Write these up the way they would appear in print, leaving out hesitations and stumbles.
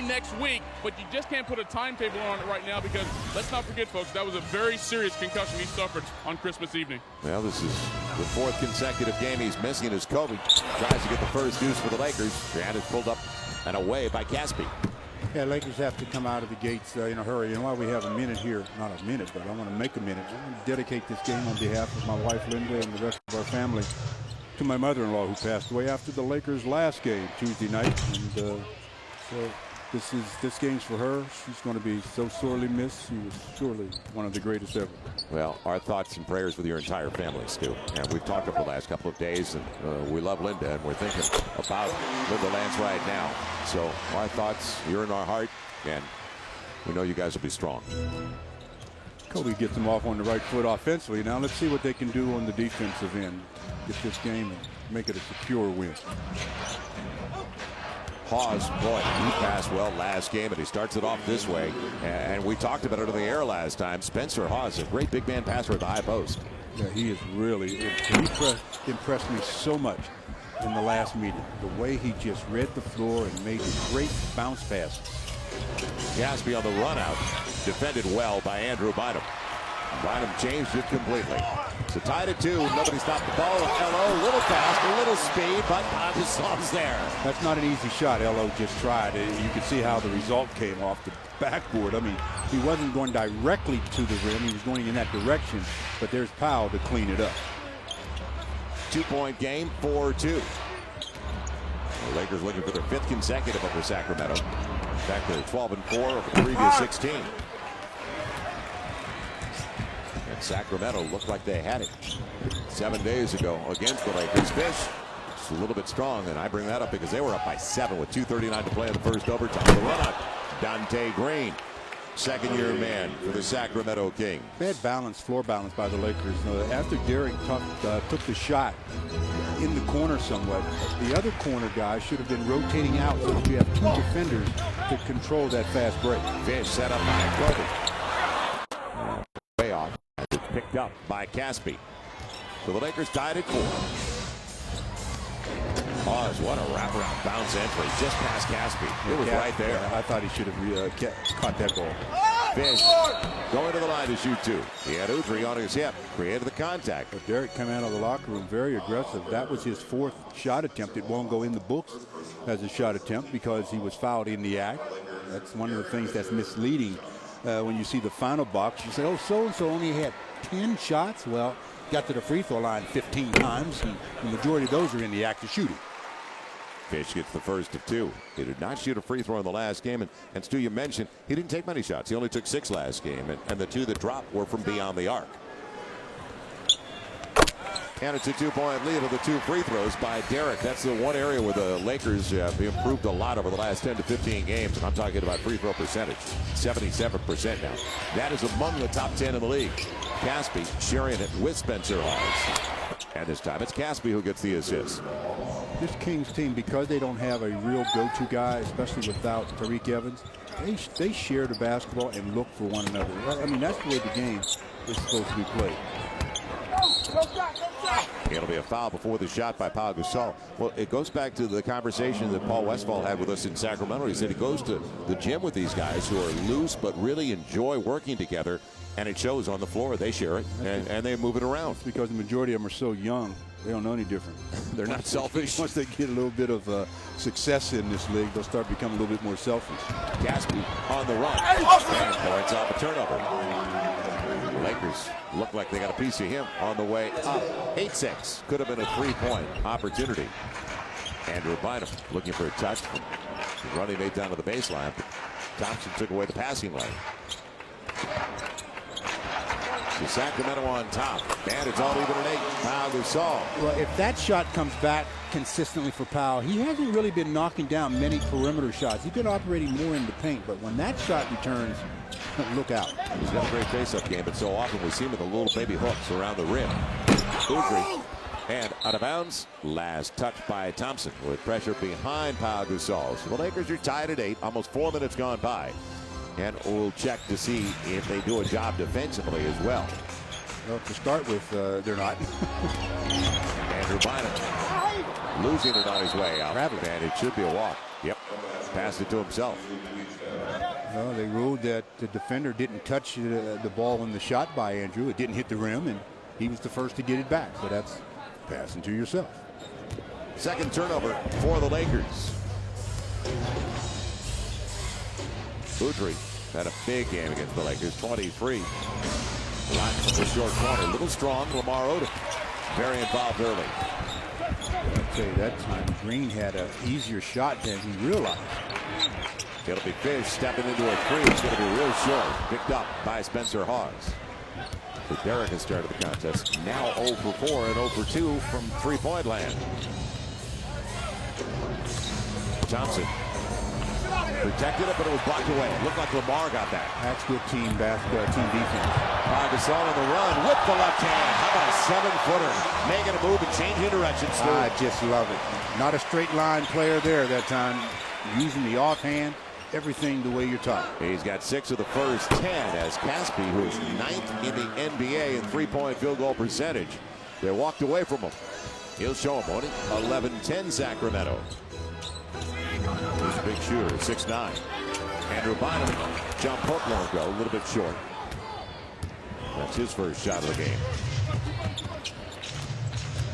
early next week, but you just can't put a timetable on it right now because let's not forget, folks, that was a very serious concussion he suffered on Christmas evening. Well, this is the 4th consecutive game he's missing as Kobe tries to get the first deuce for the Lakers. And it's pulled up and away by Caspi. Yeah, Lakers have to come out of the gates in a hurry. And while we have a minute here, not a minute, but I want to make a minute. I want to dedicate this game on behalf of my wife, Linda, and the rest of our family to my mother-in-law who passed away after the Lakers' last game Tuesday night. And so this game's for her. She's going to be so sorely missed. She was surely one of the greatest ever. Well, our thoughts and prayers with your entire family, Stu. And we've talked over the last couple of days, and we love Linda, and we're thinking about Linda Lance right now. So our thoughts, you're in our heart, and we know you guys will be strong. Kobe gets them off on the right foot offensively. Now let's see what they can do on the defensive end. Get this game and make it a secure win. Hawes, boy, he passed well last game, and he starts it off this way. And we talked about it on the air last time. Spencer Hawes, a great big man passer at the high post. Yeah, he is really impressed me so much in the last meeting. The way he just read the floor and made great bounce passes. Caspi on the run out, defended well by Andrew Bynum. Bynum changed it completely. So tied at 2. Nobody stopped the ball. LO, a little fast, a little speed, but Gasol's there. That's not an easy shot. LO just tried. You can see how the result came off the backboard. I mean, he wasn't going directly to the rim. He was going in that direction, but there's Powell to clean it up. 2-point game, 4-2. The Lakers looking for their 5th consecutive over Sacramento. In fact, they're 12-4 over the previous 16. And Sacramento looked like they had it 7 days ago against the Lakers. Fish just a little bit strong, and I bring that up because they were up by 7 with 2:39 to play in the first overtime. The run up, Dante Green, second-year man for the Sacramento Kings. Bad balance, floor balance by the Lakers. After Derek took the shot in the corner somewhat, the other corner guy should have been rotating out so that you have 2 defenders to control that fast break. Fish set up by Kobe. Way off. It's picked up by Caspi. So the Lakers tied at 4. Hawes, what a wraparound bounce entry just past Caspi. It was right there. I thought he should have caught that ball. Fish going to the line to shoot 2. He had Udrih on his hip, created the contact. But Derek came out of the locker room very aggressive. That was his 4th shot attempt. It won't go in the books as a shot attempt because he was fouled in the act. That's one of the things that's misleading. When you see the final box, you say, oh, so-and-so only had 10 shots. Well, got to the free throw line 15 times, and the majority of those are in the act of shooting. Fish gets the first of 2. He did not shoot a free throw in the last game. And Stu, you mentioned he didn't take many shots. He only took 6 last game, and the 2 that dropped were from beyond the arc. And it's a 2-point lead of the 2 free throws by Derek. That's the one area where the Lakers have improved a lot over the last 10 to 15 games. And I'm talking about free throw percentage, 77% now. That is among the top 10 in the league. Caspi sharing it with Spencer Hawes. And this time it's Caspi who gets the assist. This Kings team, because they don't have a real go-to guy, especially without Tariq Evans, they share the basketball and look for one another. I mean, that's the way the game is supposed to be played. It'll be a foul before the shot by Pau Gasol. Well, it goes back to the conversation that Paul Westphal had with us in Sacramento. He said he goes to the gym with these guys who are loose but really enjoy working together, and it shows on the floor. They share it, and they move it around. It's because the majority of them are so young, they don't know any different. They're not selfish. Once they get a little bit of success in this league, they'll start becoming a little bit more selfish. Caspi on the run. And points off a turnover. Lakers look like they got a piece of him on the way up. 8-6. Could have been a 3-point opportunity. Andrew Bynum looking for a touch. Running mate down to the baseline. Thompson took away the passing lane. The Sacramento on top. And it's all even at 8. Pau Gasol. Well, if that shot comes back consistently for Powell, he hasn't really been knocking down many perimeter shots. He's been operating more in the paint, but when that shot returns, look out. He's got a great face-up game, but so often we see him with the little baby hooks around the rim. Udrih, and out of bounds. Last touch by Thompson with pressure behind Pau Gasol. So the Lakers are tied at 8. Almost 4 minutes gone by. And we'll check to see if they do a job defensively as well. Well, to start with, they're not. Andrew Bynum losing it on his way out. And it should be a walk. Yep. Passed it to himself. Well, they ruled that the defender didn't touch the ball in the shot by Andrew. It didn't hit the rim, and he was the first to get it back. So that's passing to yourself. Second turnover for the Lakers. Boudry had a big game against the Lakers, 23. Line from the short corner, a little strong. Lamar Odom, very involved early. I'd say that time Green had an easier shot than he realized. It'll be Fish stepping into a three. It's going to be real short. Picked up by Spencer Hawes. So Derek has started the contest. Now 0 for 4 and 0 for 2 from three-point land. Thompson protected it, but it was blocked away. Looked like Lamar got that. That's good team basketball, team defense. Gasol on the run with the left hand. How about a 7-footer? Making a move and changing direction. I just love it. Not a straight line player there that time. Using the offhand, everything the way you're taught. He's got 6 of the first 10 as Caspi, who is 9th in the NBA in three-point field goal percentage. They walked away from him. He'll show him, won't he? 11-10 Sacramento. He's a big shooter, 6'9". Andrew Bynum, jump hook won't go, a little bit short. That's his first shot of the game.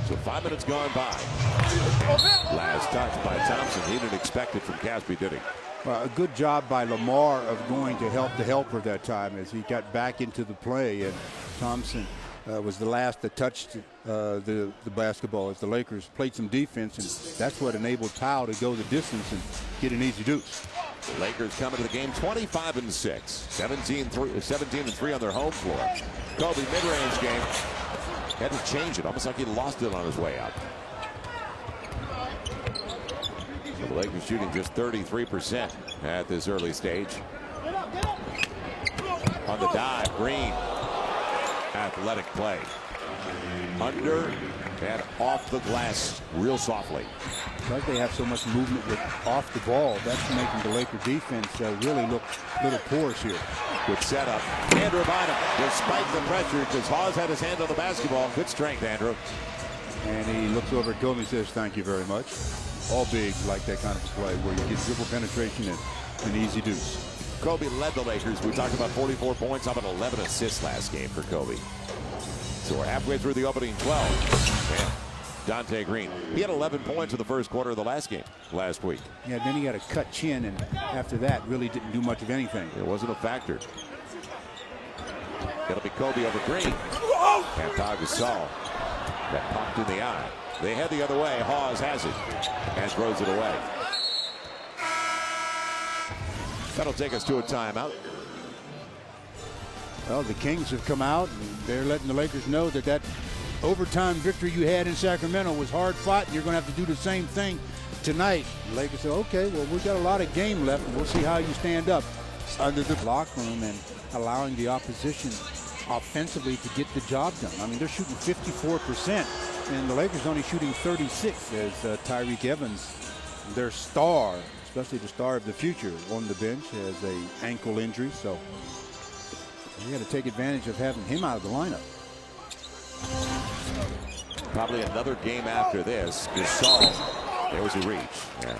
So 5 minutes gone by. Last touch by Thompson. He didn't expect it from Caspi, did he? Well, a good job by Lamar of going to help the helper that time as he got back into the play, and Thompson was the last that touched the basketball as the Lakers played some defense, and that's what enabled Powell to go the distance and get an easy deuce. Lakers coming to the game 25-6, 17-3 on their home floor. Kobe mid-range game. Had to change it, almost like he lost it on his way out. So the Lakers shooting just 33% at this early stage. On the dive, Green. Athletic play. Under and off the glass real softly. Because they have so much movement with off the ball, that's making the Laker defense really look a little porous here. Good setup. Andrew Bynum, despite the pressure, because Hawes had his hand on the basketball. Good strength, Andrew. And he looks over at Kobe and says, thank you very much. All bigs like that kind of play where you get dribble penetration and an easy deuce. Kobe led the Lakers. We talked about 44 points. How about 11 assists last game for Kobe? So we're halfway through the opening 12. Man, Dante Green. He had 11 points in the first quarter of the last game last week. Yeah, then he got a cut chin, and after that really didn't do much of anything. It wasn't a factor. It'll be Kobe over Green. And Pau Gasol. That popped in the eye. They head the other way. Hawes has it and throws it away. That'll take us to a timeout. Well, the Kings have come out, and they're letting the Lakers know that that overtime victory you had in Sacramento was hard fought, and you're going to have to do the same thing tonight. The Lakers said, okay, well, we've got a lot of game left, and we'll see how you stand up under the locker room and allowing the opposition offensively to get the job done. I mean, they're shooting 54%, and the Lakers only shooting 36 as Tyreke Evans, their star, especially the star of the future, on the bench, has a ankle injury, so you got to take advantage of having him out of the lineup. Probably another game after this. Gasol. There was a reach. Yeah.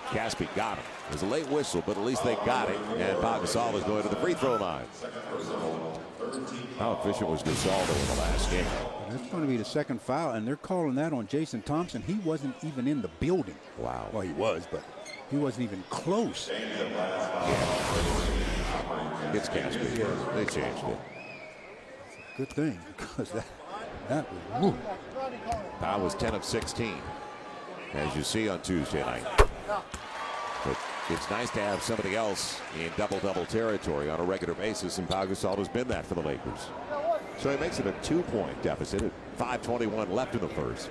Caspi got him. It was a late whistle, but at least they got it. And Pau Gasol is going to the free throw line. How efficient was Gasol though in the last game? That's going to be the second foul, and they're calling that on Jason Thompson. He wasn't even in the building. Wow. Well, he was, but he wasn't even close. It's Caspi. Yeah. They changed it. Good thing, because that was woo. Pau was 10 of 16, as you see on Tuesday night. But it's nice to have somebody else in double-double territory on a regular basis, and Pau Gasol has been that for the Lakers. So he makes it a 2-point deficit at 5:21 left in the first.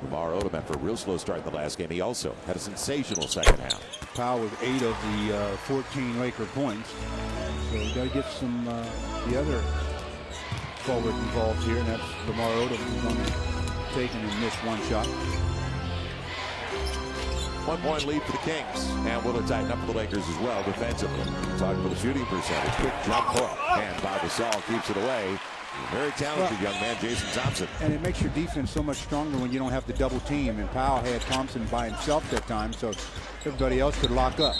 Lamar Odom, after a real slow start in the last game, he also had a sensational second half. Powell with 8 of the 14 Laker points. So we got to get some the other forward involved here, and that's Lamar Odom, who's only taken and missed one shot. 1-point lead for the Kings, and will it tighten up for the Lakers as well defensively? Talking about the shooting percentage, quick jump hook, and Pau Gasol keeps it away. Very talented young man, Jason Thompson. And it makes your defense so much stronger when you don't have to double team. And Powell had Thompson by himself that time, so everybody else could lock up.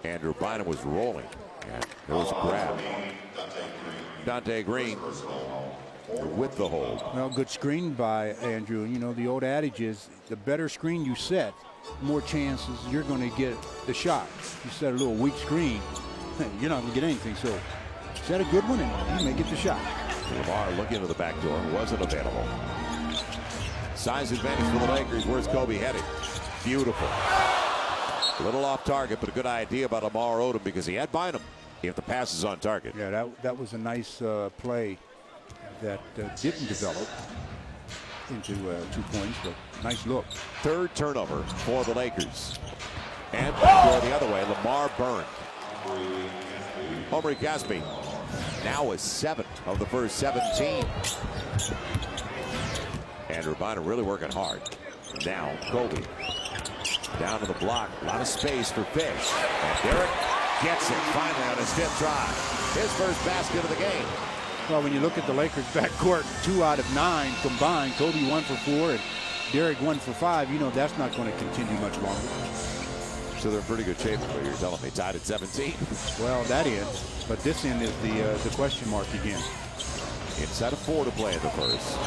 Andrew Bynum was rolling. And there was a grab. Dante Green with the hold. Well, good screen by Andrew. You know, the old adage is the better screen you set, more chances you're going to get the shot. You set a little weak screen, you're not going to get anything. So set a good one and you may get the shot. Lamar looking to the back door, wasn't available. Size advantage for the Lakers. Where's Kobe headed? Beautiful. A little off target, but a good idea by Lamar Odom because he had Bynum if the pass is on target. Yeah, that was a nice play that didn't develop into 2 points, but nice look. Third turnover for the Lakers. And back the other way, Lamar burned. Omri Caspi now with 7 of the first 17. Andrew Bynum really working hard. Now Kobe down to the block. A lot of space for Fish. And Derek gets it finally on a stiff drive. His first basket of the game. Well, when you look at the Lakers backcourt, 2 out of 9 combined. Kobe 1 for 4 and Derek 1 for 5. You know that's not going to continue much longer. So they're in pretty good shape, but you're telling me tied at 17. Well, that is. But this end is the question mark again. Inside of 4 to play in the first.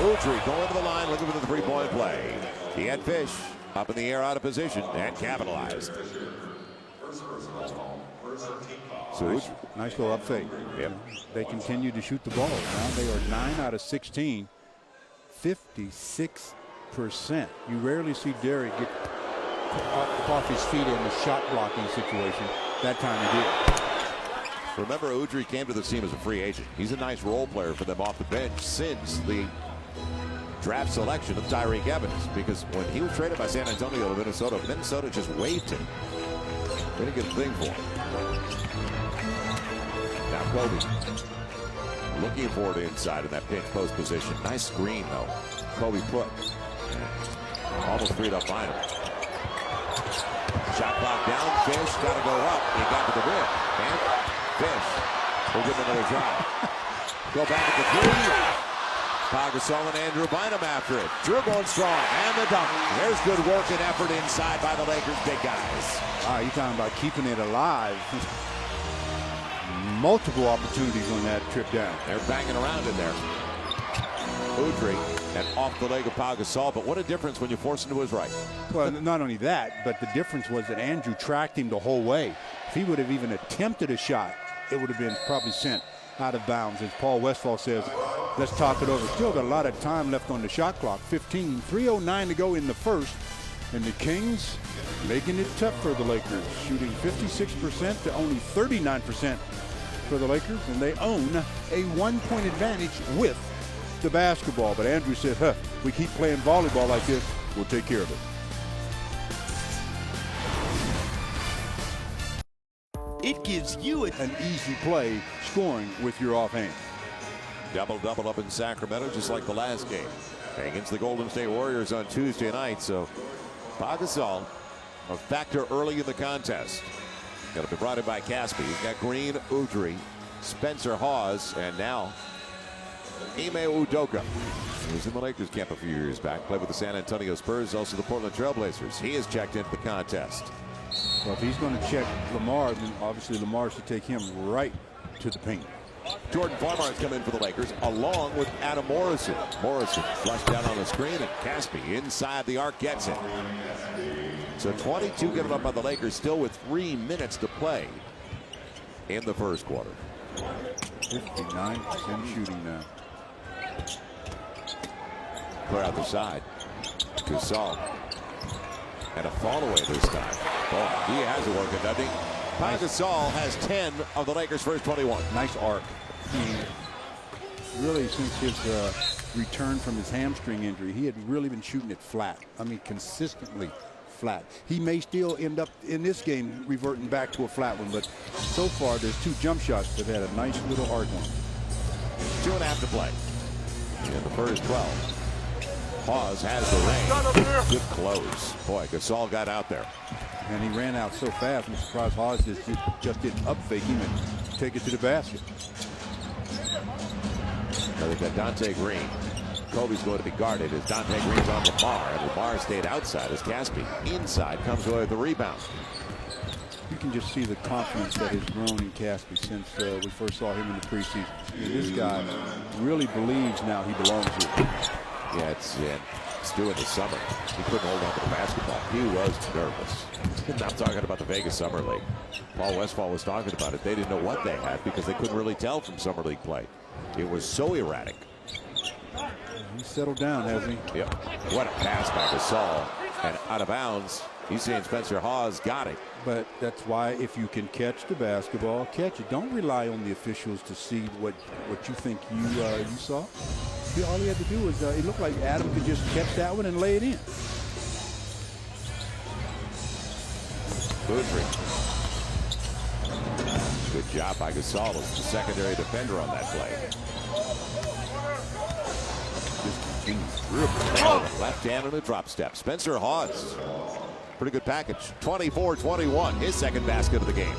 Udrih going to the line, looking for the three-point play. He had Fish up in the air, out of position, and capitalized. So nice little up fake. Yep. They continue to shoot the ball. Now they are 9 out of 16, 56%. You rarely see Derek get off his feet in a shot blocking situation. That time he did. Remember, Udrih came to the team as a free agent. He's a nice role player for them off the bench since the draft selection of Tyreke Evans, because when he was traded by San Antonio to Minnesota, Minnesota just waived him. They didn't get a thing for him. Now Kobe looking for it inside in that pinch post position. Nice screen though. Kobe put. Almost freed up Bynum. Shot clock down. Fish got to go up. He got to the rim. And Fish will give him another drive. Go back at the three. Pau Gasol and Andrew Bynum after it. Drew going strong. And the dunk. There's good work and effort inside by the Lakers big guys. Wow, you're talking about keeping it alive. Multiple opportunities on that trip down. They're banging around in there. Udrih and off the leg of Pau Gasol, but what a difference when you force him to his right. Well, not only that, but the difference was that Andrew tracked him the whole way. If he would have even attempted a shot, it would have been probably sent out of bounds. As Paul Westphal says, let's talk it over. Still got a lot of time left on the shot clock. 3:09 to go in the first. And the Kings making it tough for the Lakers, shooting 56% to only 39% for the Lakers, and they own a 1-point advantage with the basketball. But Andrew said, we keep playing volleyball like this, we'll take care of it. It gives you an easy play scoring with your offhand. Double-double up in Sacramento, just like the last game against the Golden State Warriors on Tuesday night. So Pau Gasol, a factor early in the contest. Going to be brought in by Caspi. He's got Green, Udrih, Spencer Hawes, and now Ime Udoka. He was in the Lakers camp a few years back. Played with the San Antonio Spurs, also the Portland Trail Blazers. He is checked into the contest. Well, if he's going to check Lamar, then obviously Lamar should take him right to the paint. Jordan Farmar's come in for the Lakers, along with Adam Morrison. Morrison flushed down on the screen, and Caspi inside the arc gets it. So 22 given up by the Lakers, still with 3 minutes to play in the first quarter. 59% shooting now. Clear out the side. Gasol. And a fall away this time. Boy, he has it working, doesn't he? Pau Gasol has 10 of the Lakers' first 21. Nice arc. Really, since his return from his hamstring injury, he had really been shooting it flat. I mean, consistently flat. He may still end up in this game reverting back to a flat one, but so far there's 2 jump shots that had a nice little arc on. 2.5 to play in the first 12. Hawes has the range. Good close. Boy, Gasol got out there. And he ran out so fast, I'm surprised Hawes just didn't up fake him and take it to the basket. Now they've got Dante Green. Kobe's going to be guarded as Dante Green's on Lamar, and Lamar stayed outside as Caspi inside comes away with the rebound. You can just see the confidence that has grown in Caspi since we first saw him in the preseason. This guy really believes now he belongs here. Yeah, it's due in the summer. He couldn't hold on to the basketball. He was nervous. I'm talking about the Vegas Summer League. Paul Westphal was talking about it. They didn't know what they had because they couldn't really tell from Summer League play. It was so erratic. He's settled down, hasn't he? Yep. What a pass by Gasol. And out of bounds. He's saying Spencer Hawes got it. But that's why if you can catch the basketball, catch it. Don't rely on the officials to see what you think you saw. All he had to do was it looked like Adam could just catch that one and lay it in. Boudry. Good job by Gasol as the secondary defender on that play. Left hand on a drop step. Spencer Hawes. Pretty good package. 24-21. His second basket of the game.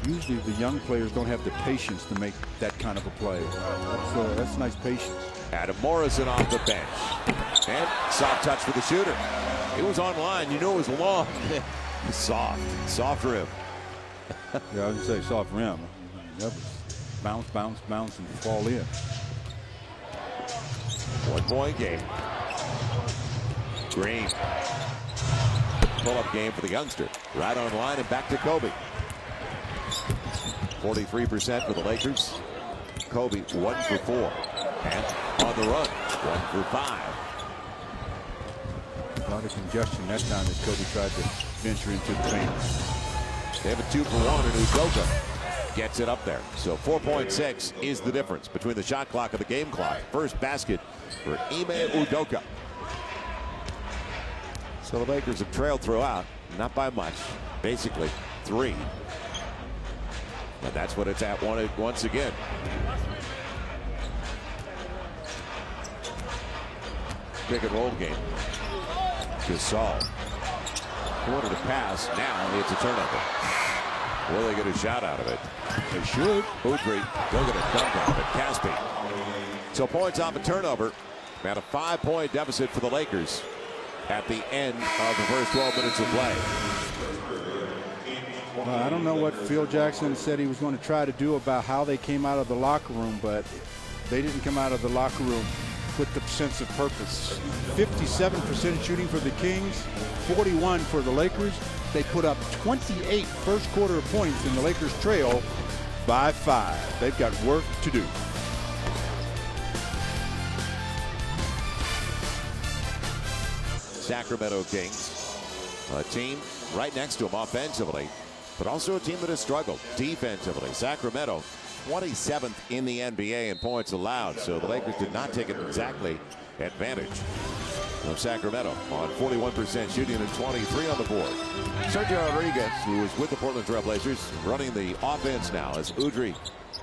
Usually the young players don't have the patience to make that kind of a play. That's nice patience. Adam Morrison off the bench. And soft touch for the shooter. It was on line. You knew it was long. Soft rim. Yeah, I was going to say soft rim. Bounce, bounce, bounce, and fall in. 1 point game. Green. Pull-up game for the youngster. Right on line and back to Kobe. 43% for the Lakers. Kobe 1 for 4. And on the run, 1 for 5. A lot of congestion that time as Kobe tried to venture into the paint. They have a 2 for 1 and Udoka gets it up there. So 4.6 is the difference between the shot clock and the game clock. First basket for Ime Udoka. So the Lakers have trailed throughout, not by much, basically 3. And that's what it's at once again. Pick and roll game. Gasol. He wanted to pass. Now it's a turnover. Will they get a shot out of it? They should. Boudry, they'll get a dunk out of it. Caspi. So points off a turnover. And a 5-point deficit for the Lakers at the end of the first 12 minutes of play. I don't know what Phil Jackson said he was going to try to do about how they came out of the locker room, but they didn't come out of the locker room with the sense of purpose. 57% shooting for the Kings, 41 for the Lakers. They put up 28 first quarter points, and the Lakers trail by 5. They've got work to do. Sacramento Kings, a team right next to them offensively, but also a team that has struggled defensively. Sacramento 27th in the NBA in points allowed, so the Lakers did not take exactly advantage of Sacramento on 41% shooting and 23 on the board. Sergio Rodriguez, who was with the Portland Trail Blazers, running the offense now as Boudry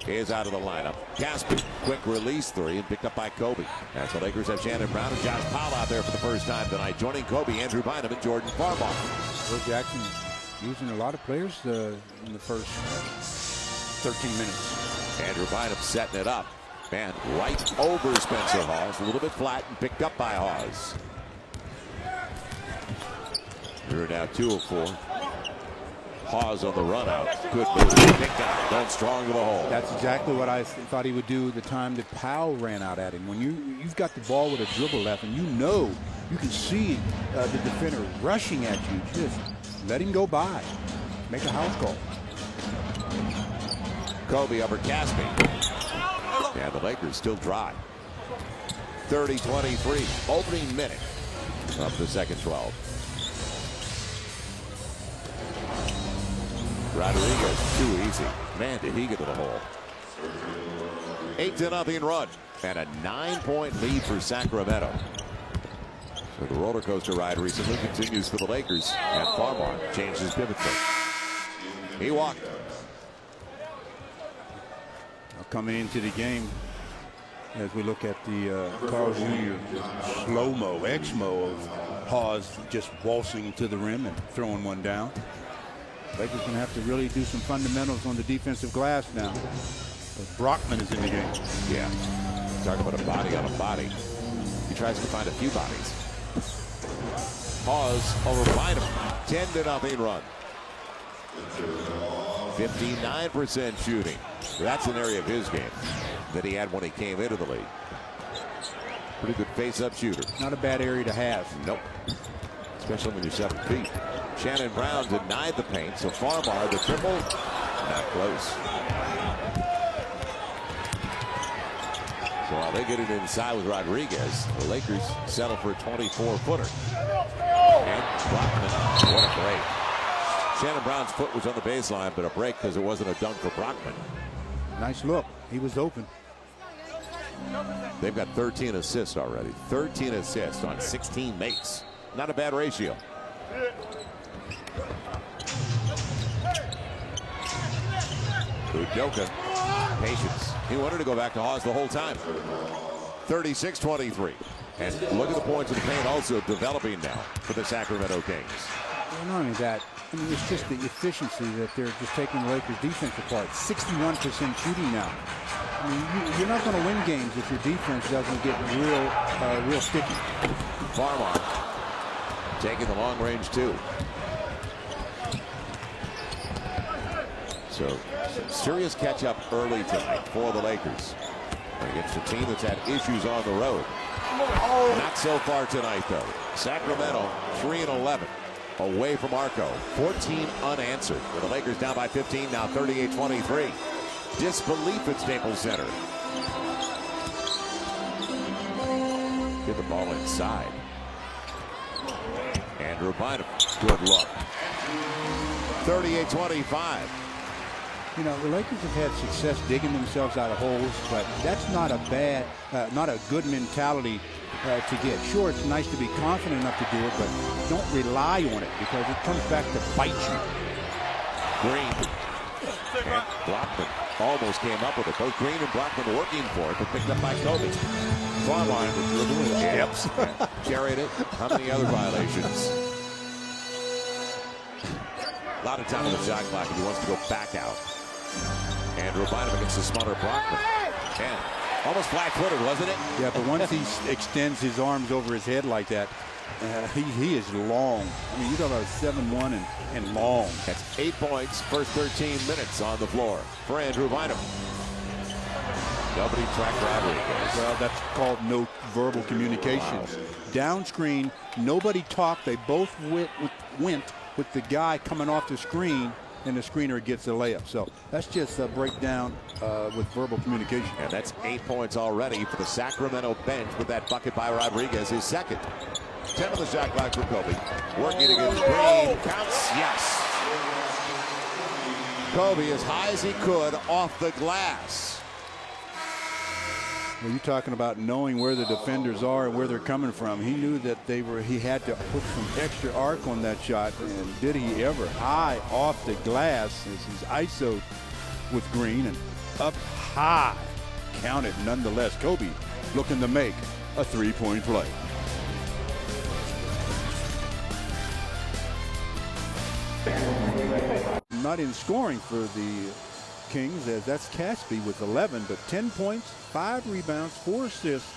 is out of the lineup. Caspi, quick release 3 and picked up by Kobe. As the Lakers have Shannon Brown and Josh Powell out there for the first time tonight. Joining Kobe, Andrew Bynum and Jordan Farmar. Phil Jackson using a lot of players in the first 13 minutes. Andrew Bynum setting it up. Man, right over Spencer Hawes. A little bit flat and picked up by Hawes. We're now 2 of 4. Hawes on the run out. Good move. Picked out. Done strong to the hole. That's exactly what I thought he would do the time that Powell ran out at him. When you've got the ball with a dribble left and you can see the defender rushing at you, just let him go by. Make a house call. Kobe over Caspi. And the Lakers still dry. 30-23. Opening minute of the second 12. Rodriguez, too easy. Man, did he get to the hole. 8-0 run. And a 9-point lead for Sacramento. So the roller coaster ride recently continues for the Lakers. And Farmar changed his pivot foot. He walked. Coming into the game, as we look at the Carl Jr. slow-mo, X-mo of Hawes just waltzing to the rim and throwing one down. Lakers going to have to really do some fundamentals on the defensive glass now. But Brockman is in the game. Yeah. Talk about a body on a body. He tries to find a few bodies. Pause over Bynum. 10-0 run. 59% shooting. That's an area of his game that he had when he came into the league. Pretty good face-up shooter. Not a bad area to have. Nope. Especially when you're 7 feet. Shannon Brown denied the paint, so Farmar, the triple, not close. So while they get it inside with Rodriguez, the Lakers settle for a 24-footer. And Brockman, what a break. Shannon Brown's foot was on the baseline, but a break because it wasn't a dunk for Brockman. Nice look. He was open. They've got 13 assists already. 13 assists on 16 makes. Not a bad ratio. Udoka, patience. He wanted to go back to Hawes the whole time. 36-23. And look at the points in the paint also developing now for the Sacramento Kings. Well, not only that, I mean, it's just the efficiency that they're just taking the Lakers defense apart. 61% shooting now. I mean, you're not going to win games if your defense doesn't get real sticky. Farmar taking the long range too. So some serious catch up early tonight for the Lakers against a team that's had issues on the road. Not so far tonight though. Sacramento 3-11 away from Arco. 14 unanswered. With the Lakers down by 15 now. 38-23. Disbelief at Staples Center. Get the ball inside. Andrew Bynum, good look. 38-25. You know, the Lakers have had success digging themselves out of holes, but that's not a bad, not a good mentality to get. Sure, it's nice to be confident enough to do it, but don't rely on it because it comes back to bite you. Green and Brockman almost came up with it. Both Green and Brockman working for it, but picked up by Kobe. Farmar with dribbling steps. Carried it. How many other violations? A lot of time on the shot clock if he wants to go back out. Andrew Bynum against the smarter Brockman. And almost flat-footed, wasn't it? Yeah, but once he extends his arms over his head like that, he is long. I mean, you talk about 7'1" and long. That's 8 points, first 13 minutes on the floor for Andrew Bynum. Nobody tracked Rodriguez. Well, that's called no verbal communications. Down screen, nobody talked. They both went with the guy coming off the screen, and the screener gets a layup. So that's just a breakdown with verbal communication. And that's 8 points already for the Sacramento bench with that bucket by Rodriguez, his second. 10 on the shot clock for Kobe. Working against Green. Counts. Yes. Kobe as high as he could off the glass. Well, you're talking about knowing where the defenders are and where they're coming from. He knew that he had to put some extra arc on that shot, and did he ever? High off the glass as he's ISO'd with Green and up high. Counted nonetheless. Kobe looking to make a three-point play. Not in scoring for the Kings, as that's Caspi with 11, but 10 points, 5 rebounds, 4 assists,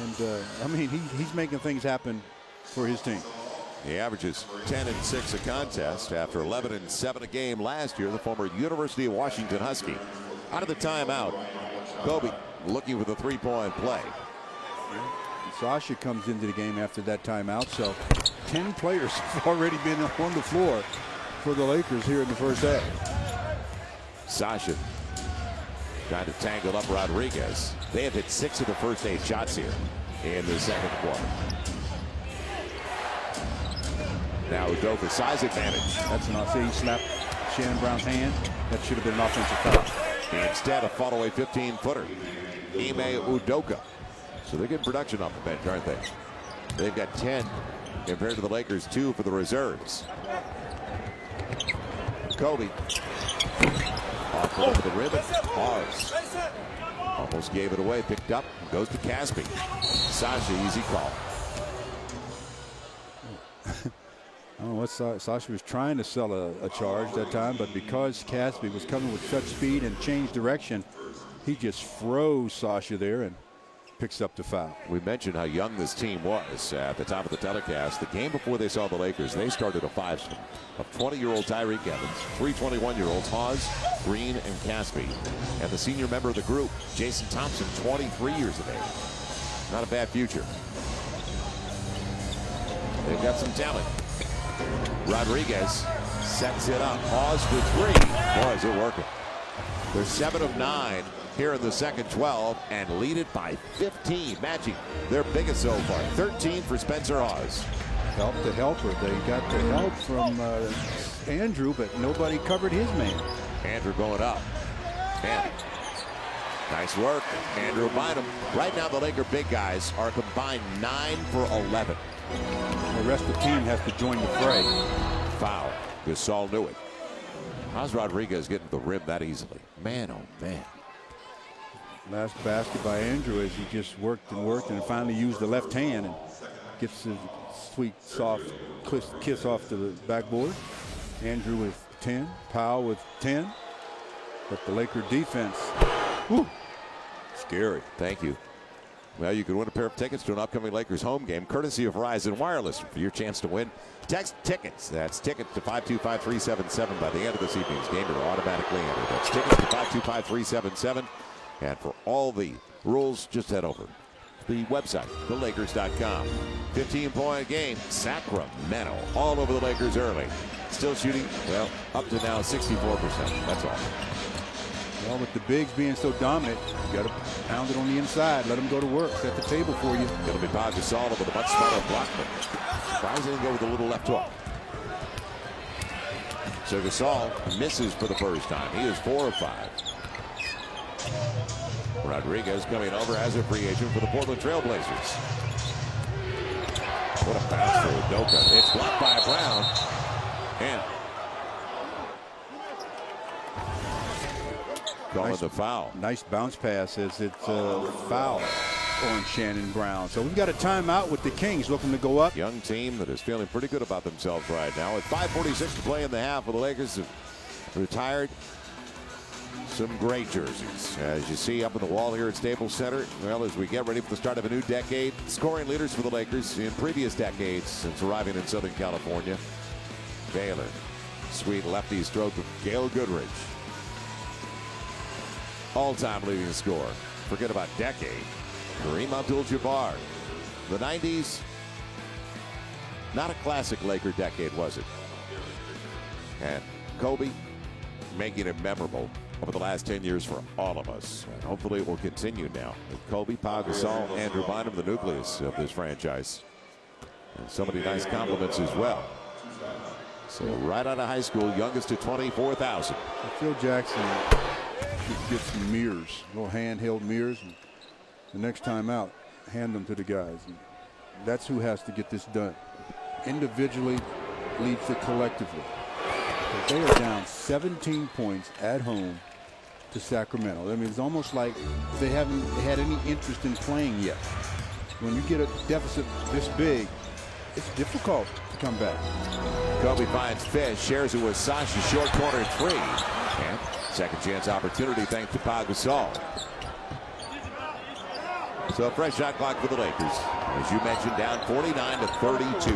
and I mean he's making things happen for his team. He averages 10 and 6 a contest after 11 and 7 a game last year. The former University of Washington Husky. Out of the timeout, Kobe looking for the three-point play. Sasha comes into the game after that timeout, so 10 players have already been on the floor for the Lakers here in the first half. Sasha trying to tangle up Rodriguez. They have hit 6 of the first 8 shots here in the second quarter. Now Udoka, size advantage. That's an offensive. He slapped Shannon Brown's hand. That should have been an offensive foul. Instead, a fall-away 15-footer. Ime Udoka. So they're getting production off the bench, aren't they? They've got 10 compared to the Lakers, 2 for the reserves. Kobe. Off over the rim. Pause. Almost gave it away. Picked up. Goes to Caspi. Sasha, easy call. I don't know what Sasha was trying to sell a charge that time, but because Caspi was coming with such speed and changed direction, He just froze Sasha there and picks up the foul. We mentioned how young this team was at the top of the telecast. The game before they saw the Lakers, they started a five-star of 20-year-old Tyreke Evans, 3 21-year-olds, Hawes, Green, and Caspi. And the senior member of the group, Jason Thompson, 23 years of age. Not a bad future. They've got some talent. Rodriguez sets it up. Hawes for 3. Boy, is it working. They're 7 of 9 here in the second 12 and lead it by 15, matching their biggest so far. 13 for Spencer Hawes. Help the helper. They got the help from Andrew, but nobody covered his man. Andrew going up. And nice work, Andrew Bynum. Right now, the Laker big guys are combined 9 for 11. The rest of the team has to join the fray. Foul. Gasol knew it. How's Rodriguez getting to the rim that easily? Man, oh man. Last basket by Andrew as he just worked and finally used the left hand and gets his sweet, soft kiss off the backboard. Andrew with 10, Powell with 10. But the Laker defense, whew, scary. Thank you. Well, you can win a pair of tickets to an upcoming Lakers home game, courtesy of Verizon Wireless. For your chance to win, text tickets. That's tickets to 525-377 by the end of this evening's game. You're automatically entered. That's tickets to 525-377. And for all the rules, just head over to the website, thelakers.com. 15-point game, Sacramento. All over the Lakers early. Still shooting, well, up to now 64%. That's all. Well, with the bigs being so dominant, you got to pound it on the inside. Let them go to work. Set the table for you. Going to be Pau Gasol with a much smarter block. Surprisingly, go with a little left hook. So Gasol misses for the first time. He is 4 of 5. Rodriguez coming over as a free agent for the Portland Trailblazers. What a pass for Udoka. It's blocked by Brown. And calling the foul. Nice bounce pass as it's a foul on Shannon Brown. So we've got a timeout with the Kings looking to go up. Young team that is feeling pretty good about themselves right now. With 5:46 to play in the half, the Lakers have retired some great jerseys. As you see up on the wall here at Staples Center, well, as we get ready for the start of a new decade, scoring leaders for the Lakers in previous decades since arriving in Southern California. Baylor, sweet lefty stroke of Gail Goodrich. All-time leading scorer. Forget about decade. Kareem Abdul-Jabbar. The 90s, not a classic Laker decade, was it? And Kobe making it memorable over the last 10 years for all of us. And hopefully it will continue now with Kobe, Pau Gasol, Andrew Bynum, the nucleus of this franchise. And so many nice compliments as well. So right out of high school, youngest to 24,000. Phil Jackson should get some mirrors, little handheld mirrors, and the next time out, hand them to the guys. And that's who has to get this done. Individually leads to collectively. But they are down 17 points at home to Sacramento. I mean, it's almost like they haven't had any interest in playing yet. When you get a deficit this big, it's difficult to come back. Kobe finds Fish, shares it with Sasha, short corner 3. And second chance opportunity thanks to Pau Gasol. So a fresh shot clock for the Lakers. As you mentioned, down 49-32.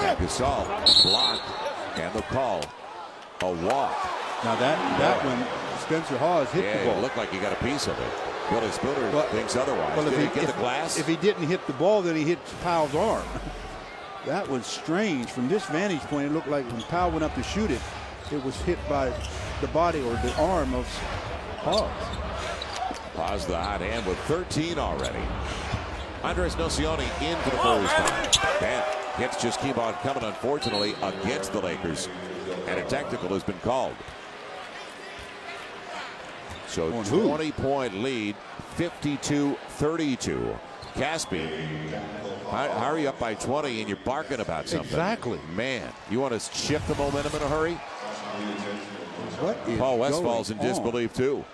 And Gasol blocked, and the call, a walk. Now that one, Spencer Hawes hit the ball. It looked like he got a piece of it. Billy Spooner thinks otherwise. Well, Did he get the glass? If he didn't hit the ball, then he hit Powell's arm. That was strange. From this vantage point, it looked like when Powell went up to shoot it, it was hit by the body or the arm of Hawes. Pause the hot hand with 13 already. Andres Nocioni in for the first time. And hits just keep on coming, unfortunately, against the Lakers. And a technical has been called. So 20-point lead, 52-32. Caspi, how are you up by 20 and you're barking about something? Exactly. Man, you want to shift the momentum in a hurry? Paul Westphal's in disbelief, too.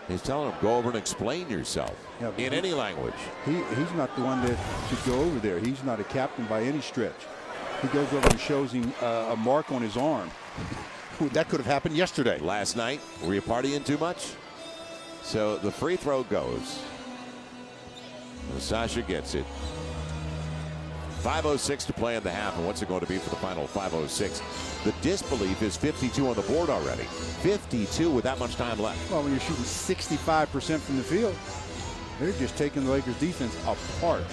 He's telling him, go over and explain yourself in any language. He's not the one that should go over there. He's not a captain by any stretch. He goes over and shows him a mark on his arm. That could have happened yesterday. Last night, were you partying too much? So the free throw goes. Sasha gets it. 5:06 to play in the half, and what's it going to be for the final 5:06? The disbelief is 52 on the board already. 52 with that much time left. Well, when you're shooting 65% from the field, they're just taking the Lakers defense apart.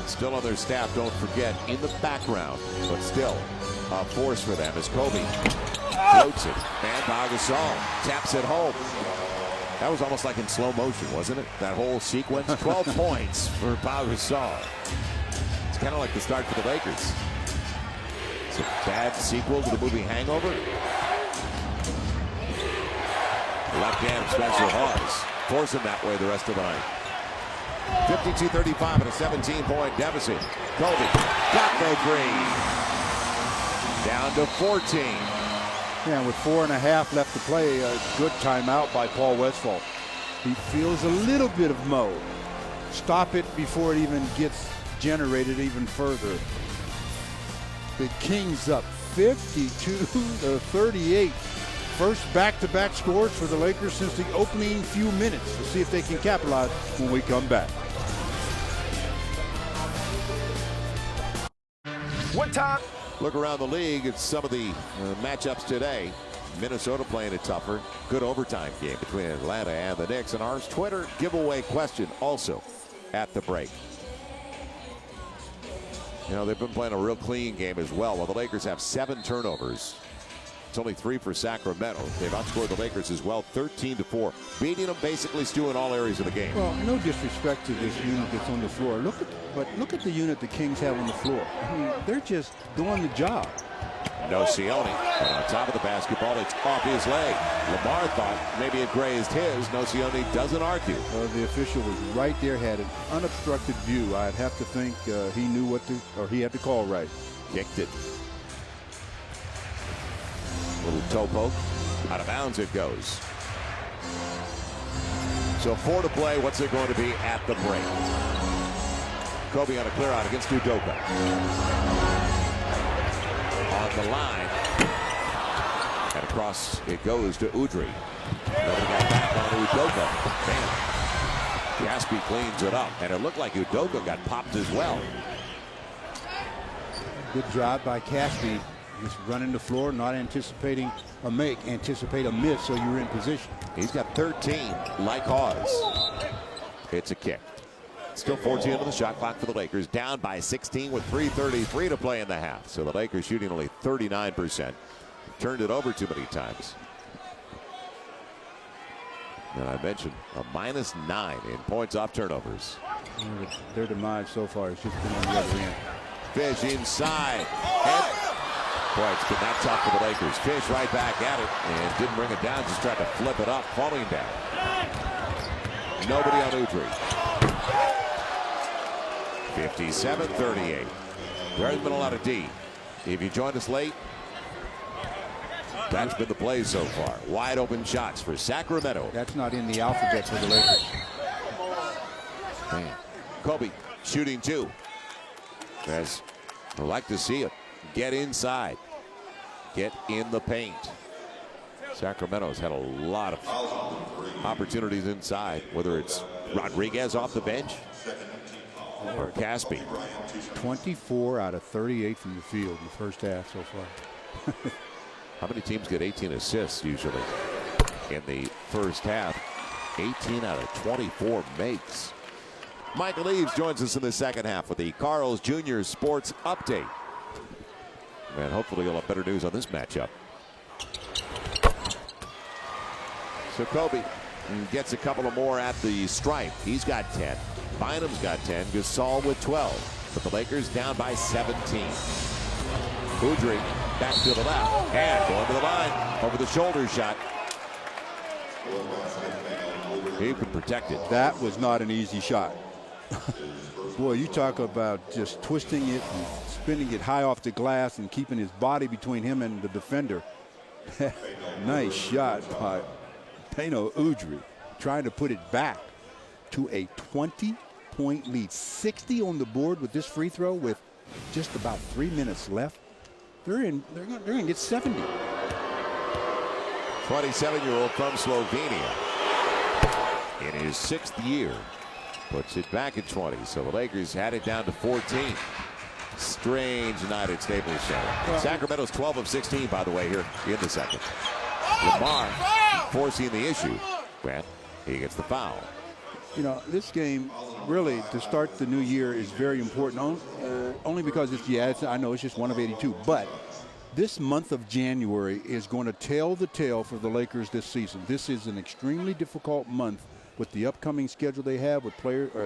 Still on their staff, don't forget, in the background, but still a force for them as Kobe floats it. And Pau Gasol taps it home. That was almost like in slow motion, wasn't it? That whole sequence. 12 points for Pau Gasol. It's kind of like the start for the Lakers. It's a bad sequel to the movie Hangover. Left hand Spencer Hawes. Force him that way the rest of the night. 52-35 and a 17-point deficit. Kobe got the three. Down to 14. Yeah, with 4.5 left to play, a good timeout by Paul Westphal. He feels a little bit of mo. Stop it before it even gets generated even further. The Kings up 52-38. First back-to-back scores for the Lakers since the opening few minutes. We'll see if they can capitalize when we come back. What time? Look around the league at some of the matchups today. Minnesota playing it tougher. Good overtime game between Atlanta and the Knicks. And our Twitter giveaway question also at the break. You know, they've been playing a real clean game as well. While the Lakers have 7 turnovers. It's only 3 for Sacramento. They've outscored the Lakers as well, 13-4. Beating them basically, Stu, in all areas of the game. Well, no disrespect to this unit that's on the floor. Look at the unit the Kings have on the floor. I mean, they're just doing the job. Nocioni, but on top of the basketball, it's off his leg. Lamar thought maybe it grazed his. Nocioni doesn't argue. The official was right there, had an unobstructed view. I'd have to think he knew what to, or he had to call right. Kicked it. Little toe poke. Out of bounds it goes. So 4 to play. What's it going to be at the break? Kobe on a clear out against Udoka. On the line. And across it goes to Udrih. Nobody got back on Udoka. Man. Gaspy cleans it up. And it looked like Udoka got popped as well. Good drive by Gaspy. Just running the floor, not anticipating a make, anticipate a miss, so you're in position. He's got 13, like Hawes. It's a kick. Still 14 into the shot clock for the Lakers. Down by 16 with 3:33 to play in the half. So the Lakers shooting only 39%. Turned it over too many times. And I mentioned a -9 in points off turnovers. Their demise so far has just been on the other end. Fish inside. And boy, it's been that tough for the Lakers. Fish right back at it and didn't bring it down. Just tried to flip it up, falling down. Nobody on Udrih. 57-38. There has been a lot of D. If you joined us late, that's been the play so far. Wide open shots for Sacramento. That's not in the alphabet for the Lakers. Man. Kobe shooting 2. As I like to see it. Get inside. Get in the paint. Sacramento's had a lot of opportunities inside, whether it's Rodriguez off the bench or Gaspy. 24 out of 38 from the field in the first half so far. How many teams get 18 assists usually in the first half? 18 out of 24 makes. Michael Eaves joins us in the second half with the Carl's Jr. Sports Update. And hopefully you'll have better news on this matchup. So Kobe gets a couple of more at the stripe. He's got 10. Bynum's got 10. Gasol with 12. But the Lakers down by 17. Udrih back to the left. And going to the line. Over the shoulder shot. He can protect it. That was not an easy shot. Boy, you talk about just twisting it and spinning it high off the glass and keeping his body between him and the defender. Nice shot by Peno Udrih, trying to put it back to a 20-point lead. 60 on the board with this free throw with just about 3 minutes left. They're going to get 70. 27-year-old from Slovenia in his 6th year puts it back at 20. So the Lakers had it down to 14. Strange night at Staples Center. Sacramento's 12 of 16, by the way, here in the second. Lamar forcing the issue. Grant, he gets the foul. You know, this game really to start the new year is very important. Only because I know it's just 1 of 82, but this month of January is going to tell the tale for the Lakers this season. This is an extremely difficult month with the upcoming schedule they have with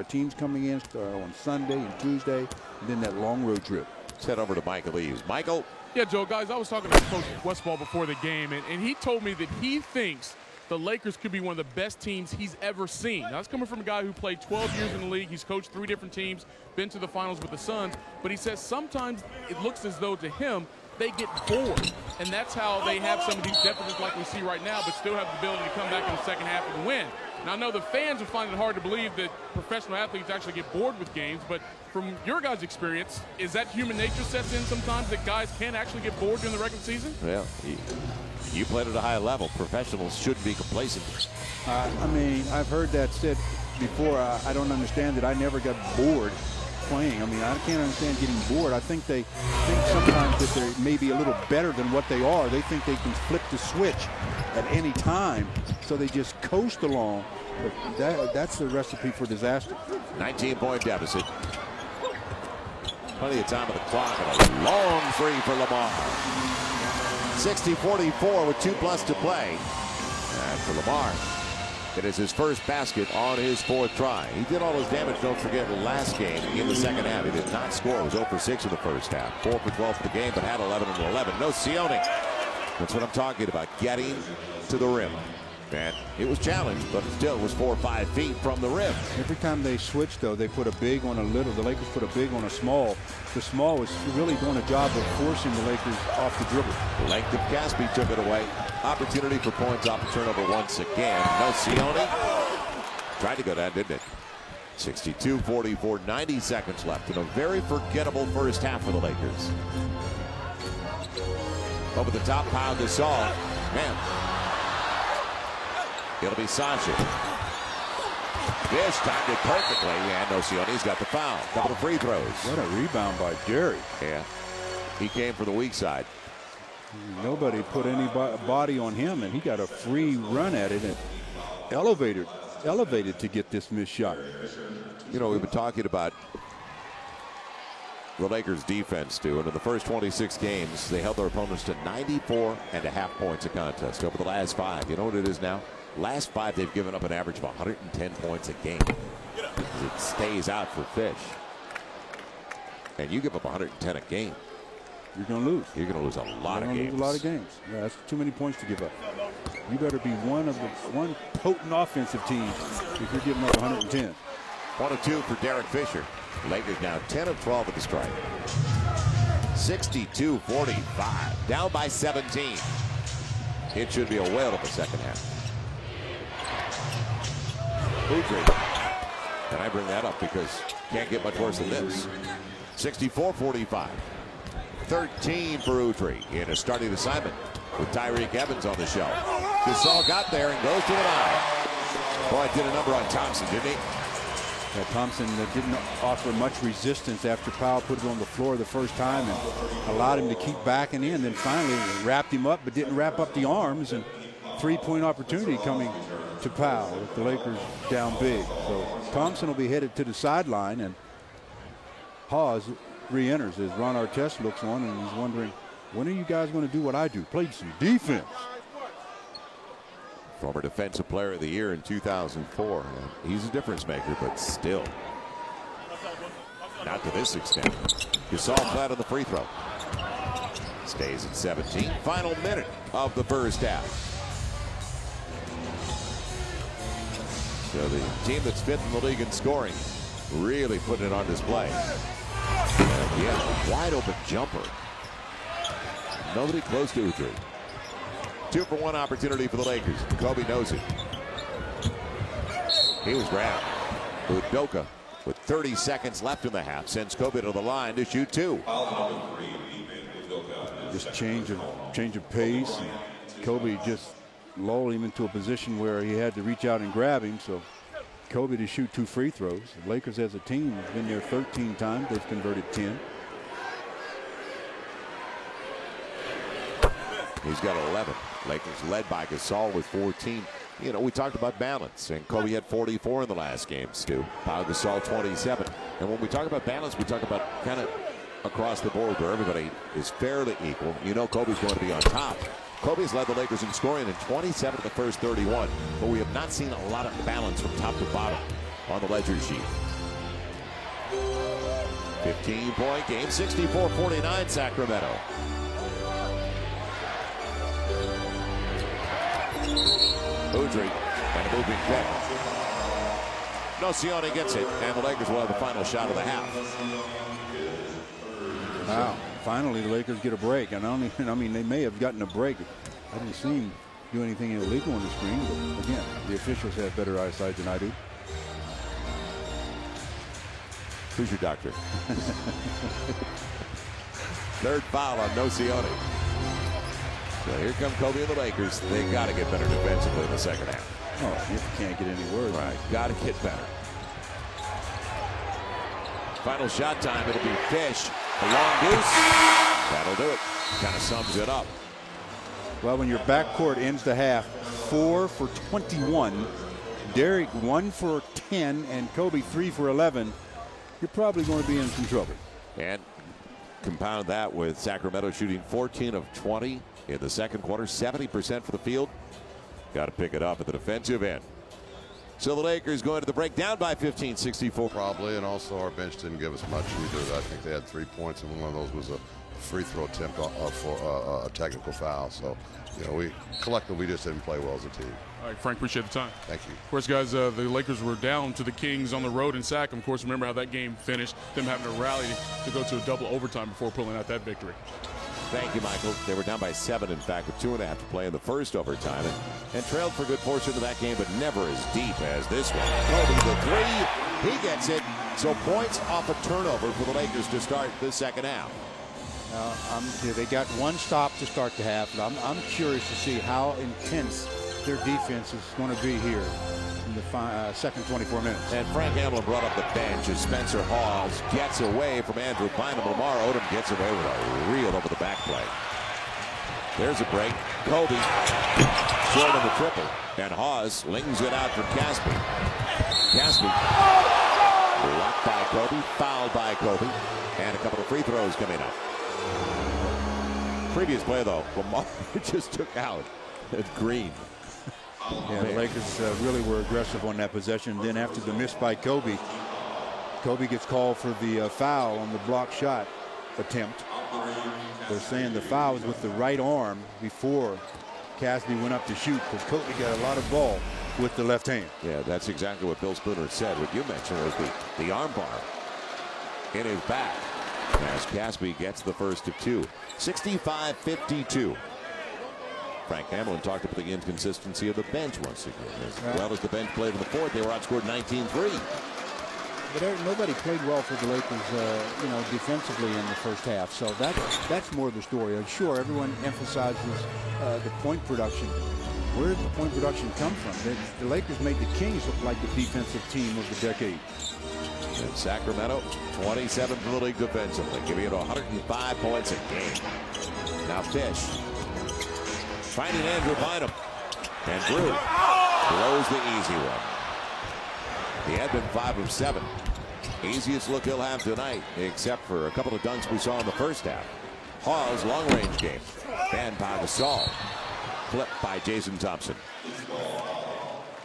teams coming in on Sunday and Tuesday, and then that long road trip. Let's head over to Michael Eaves. Michael? Yeah, Joe, guys, I was talking to Coach Westfall before the game, and he told me that he thinks the Lakers could be one of the best teams he's ever seen. Now, that's coming from a guy who played 12 years in the league. He's coached 3 different teams, been to the finals with the Suns, but he says sometimes it looks as though to him they get bored, and that's how they have some of these deficits like we see right now, but still have the ability to come back in the second half and win. Now, I know the fans are finding it hard to believe that professional athletes actually get bored with games, but from your guys' experience, is that human nature sets in sometimes that guys can actually get bored during the regular season? Well, you played at a high level. Professionals shouldn't be complacent. I mean, I've heard that said before. I don't understand that. I never got bored playing. I mean, I can't understand getting bored. I think they think sometimes that they're maybe a little better than what they are. They think they can flip the switch at any time, so they just coast along. But that's the recipe for disaster. 19-point deficit. Plenty of time on the clock, and a long three for Lamar. 60-44 with 2+ to play. And for Lamar, it is his first basket on his 4th try. He did all his damage, don't forget, last game in the second half. He did not score. It was 0 for 6 in the first half. 4 for 12 for the game, but had 11 and 11. No Sione. That's what I'm talking about, getting to the rim. And it was challenged, but still it was 4 or 5 feet from the rim. Every time they switch, though, they put a big on a little. The Lakers put a big on a small. The small is really doing a job of forcing the Lakers off the dribble. Length of Caspi took it away. Opportunity for points off the turnover once again. No Sione. Tried to go down, didn't it? 62-44, 90 seconds left in a very forgettable first half for the Lakers. Over the top, Pau Gasol. Man. It'll be Sasha. This timed it perfectly, and Nocione's got the foul. Couple of free throws. What a rebound by Jerry. Yeah. He came for the weak side. Nobody put any body on him, and he got a free run at it and elevated to get this missed shot. You know, we've been talking about the Lakers defense, Stu, and in the first 26 games, they held their opponents to 94.5 points a contest over the last 5. You know what it is now? Last 5, they've given up an average of 110 points a game. It stays out for Fish. And you give up 110 a game, you're going to lose. You're going to lose a lot of games. Lose a lot of games. Yeah, that's too many points to give up. You better be one potent offensive team if you're giving up 110. 1 of 2 for Derek Fisher. Lakers now 10 of 12 at the strike. 62-45. Down by 17. It should be a whale of a second half. Udrih. And I bring that up because can't get much worse than this. 64-45. 13 for Udrih in a starting assignment with Tyreke Evans on the shelf. Gasol got there and goes to the line. Boy, did a number on Thompson, didn't he? Yeah, Thompson didn't offer much resistance after Powell put it on the floor the first time and allowed him to keep backing in. Then finally wrapped him up, but didn't wrap up the arms. And 3-point opportunity coming to Powell with the Lakers down big. So Thompson will be headed to the sideline, and Hawes re-enters as Ron Artest looks on and he's wondering, when are you guys going to do what I do? Play some defense. Former Defensive Player of the Year in 2004. He's a difference maker, but still. Not to this extent. Gasol flat on the free throw. Stays at 17. Final minute of the first half. So the team that's 5th in the league in scoring really putting it on display. And yeah, wide open jumper. Nobody close to Udrih. 2-for-1 opportunity for the Lakers. Kobe knows it. He was grabbed. Udoka with 30 seconds left in the half. Sends Kobe to the line to shoot 2. Just change of pace. And Kobe just lulled him into a position where he had to reach out and grab him. So Kobe to shoot 2 free throws. The Lakers as a team have been there 13 times. They've converted 10. He's got 11. Lakers led by Gasol with 14. You know, we talked about balance, and Kobe had 44 in the last game, Stu. Pau Gasol 27. And when we talk about balance, we talk about kind of across the board where everybody is fairly equal. You know Kobe's going to be on top. Kobe's led the Lakers in scoring in 27 of the first 31, but we have not seen a lot of balance from top to bottom on the ledger sheet. 15-point game, 64-49 Sacramento. Udrih and a moving pick. Nocioni gets it, and the Lakers will have the final shot of the half. Wow. Finally, the Lakers get a break. And I mean, they may have gotten a break. I didn't see him do anything illegal on the screen. But again, the officials have better eyesight than I do. Who's your doctor? Third foul on Nocioni. So here come Kobe and the Lakers. They got to get better defensively in the second half. Oh, you can't get any worse. Right, got to get better. Final shot time. It'll be Fish. A long deuce. That'll do it. Kind of sums it up. Well, when your backcourt ends the half 4 for 21, Derek 1 for 10, and Kobe 3 for 11, you're probably going to be in some trouble. And compound that with Sacramento shooting 14 of 20 in the second quarter, 70% for the field. Got to pick it up at the defensive end. So the Lakers going to the break, down by 15, 64. Probably, and also our bench didn't give us much either. I think they had 3 points, and one of those was a free throw attempt for a technical foul. So, you know, we collectively just didn't play well as a team. All right, Frank, appreciate the time. Thank you. Of course, guys, the Lakers were down to the Kings on the road in Sac. Of course, remember how that game finished, them having to rally to go to a double overtime before pulling out that victory. Thank you, Michael. They were down by 7, in fact, with 2.5 to play in the first overtime, and trailed for good portion of that game, but never as deep as this one. Kobe, the 3, he gets it. So points off a turnover for the Lakers to start the second half. They got one stop to start the half. I'm curious to see how intense their defense is going to be here in the second 24 minutes. And Frank Hamlin brought up the bench as Spencer Hawes gets away from Andrew Bynum. Lamar Odom gets away with a reel over the back play. There's a break. Kobe short of the triple. And Hawes lings it out for Caspi. Caspi blocked by Kobe, fouled by Kobe, and a couple of free throws coming up. Previous play, though, Lamar just took out Green. Yeah, the Lakers really were aggressive on that possession. Then after the miss by Kobe, Kobe gets called for the foul on the block shot attempt. They're saying the foul was with the right arm before Caspi went up to shoot, because Kobe got a lot of ball with the left hand. Yeah, that's exactly what Bill Spooner said. What you mentioned was the arm bar in his back as Caspi gets the first of 2. 65-52. Frank Hamlin talked about the inconsistency of the bench once again. As well as the bench played in the fourth, they were outscored 19-3. But nobody played well for the Lakers, defensively in the first half. So that's more of the story. And sure, everyone emphasizes the point production. Where did the point production come from? The Lakers made the Kings look like the defensive team of the decade. And Sacramento, 27th in the league defensively, giving it 105 points a game. Now Fish finding Andrew Bynum, and Drew blows the easy one. He had been 5 of 7. Easiest look he'll have tonight, except for a couple of dunks we saw in the first half. Hawes, long-range game. And Pau Gasol, clipped by Jason Thompson.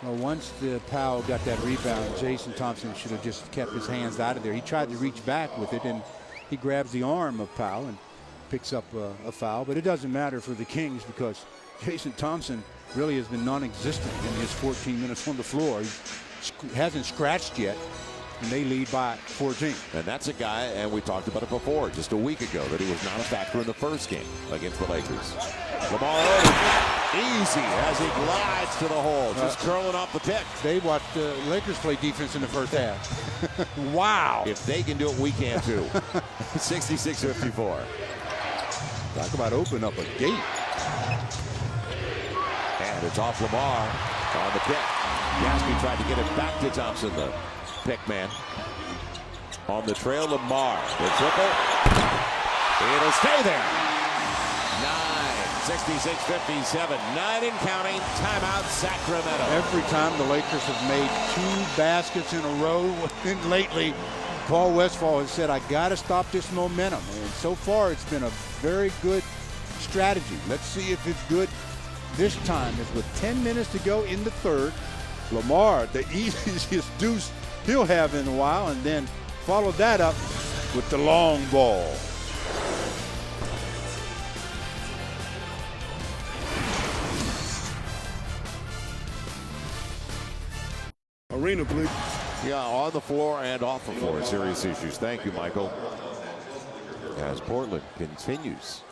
Well, once the Pau got that rebound, Jason Thompson should have just kept his hands out of there. He tried to reach back with it, and he grabs the arm of Pau and picks up a foul. But it doesn't matter for the Kings, because Jason Thompson really has been non-existent in his 14 minutes on the floor. He hasn't scratched yet, and they lead by 14. And that's a guy, and we talked about it before, just a week ago, that he was not a factor in the first game against the Lakers. Lamar Odom, easy as he glides to the hole, just curling off the pick. They watched the Lakers play defense in the first half. Wow. If they can do it, we can too. 66-54. Talk about open up a gate. And it's off Lamar on the pick. Gaspy tried to get it back to Thompson, the pick man. On the trail, Lamar. The triple. It'll stay there. 66-57. 9 and counting. Timeout, Sacramento. Every time the Lakers have made 2 baskets in a row lately, Paul Westphal has said, I got to stop this momentum. And so far, it's been a very good strategy. Let's see if it's good this time. As with 10 minutes to go in the third, Lamar, the easiest deuce he'll have in a while, and then follow that up with the long ball. Arena, please. Yeah, on the floor and off the floor. Serious issues. Thank you, Michael. As Portland continues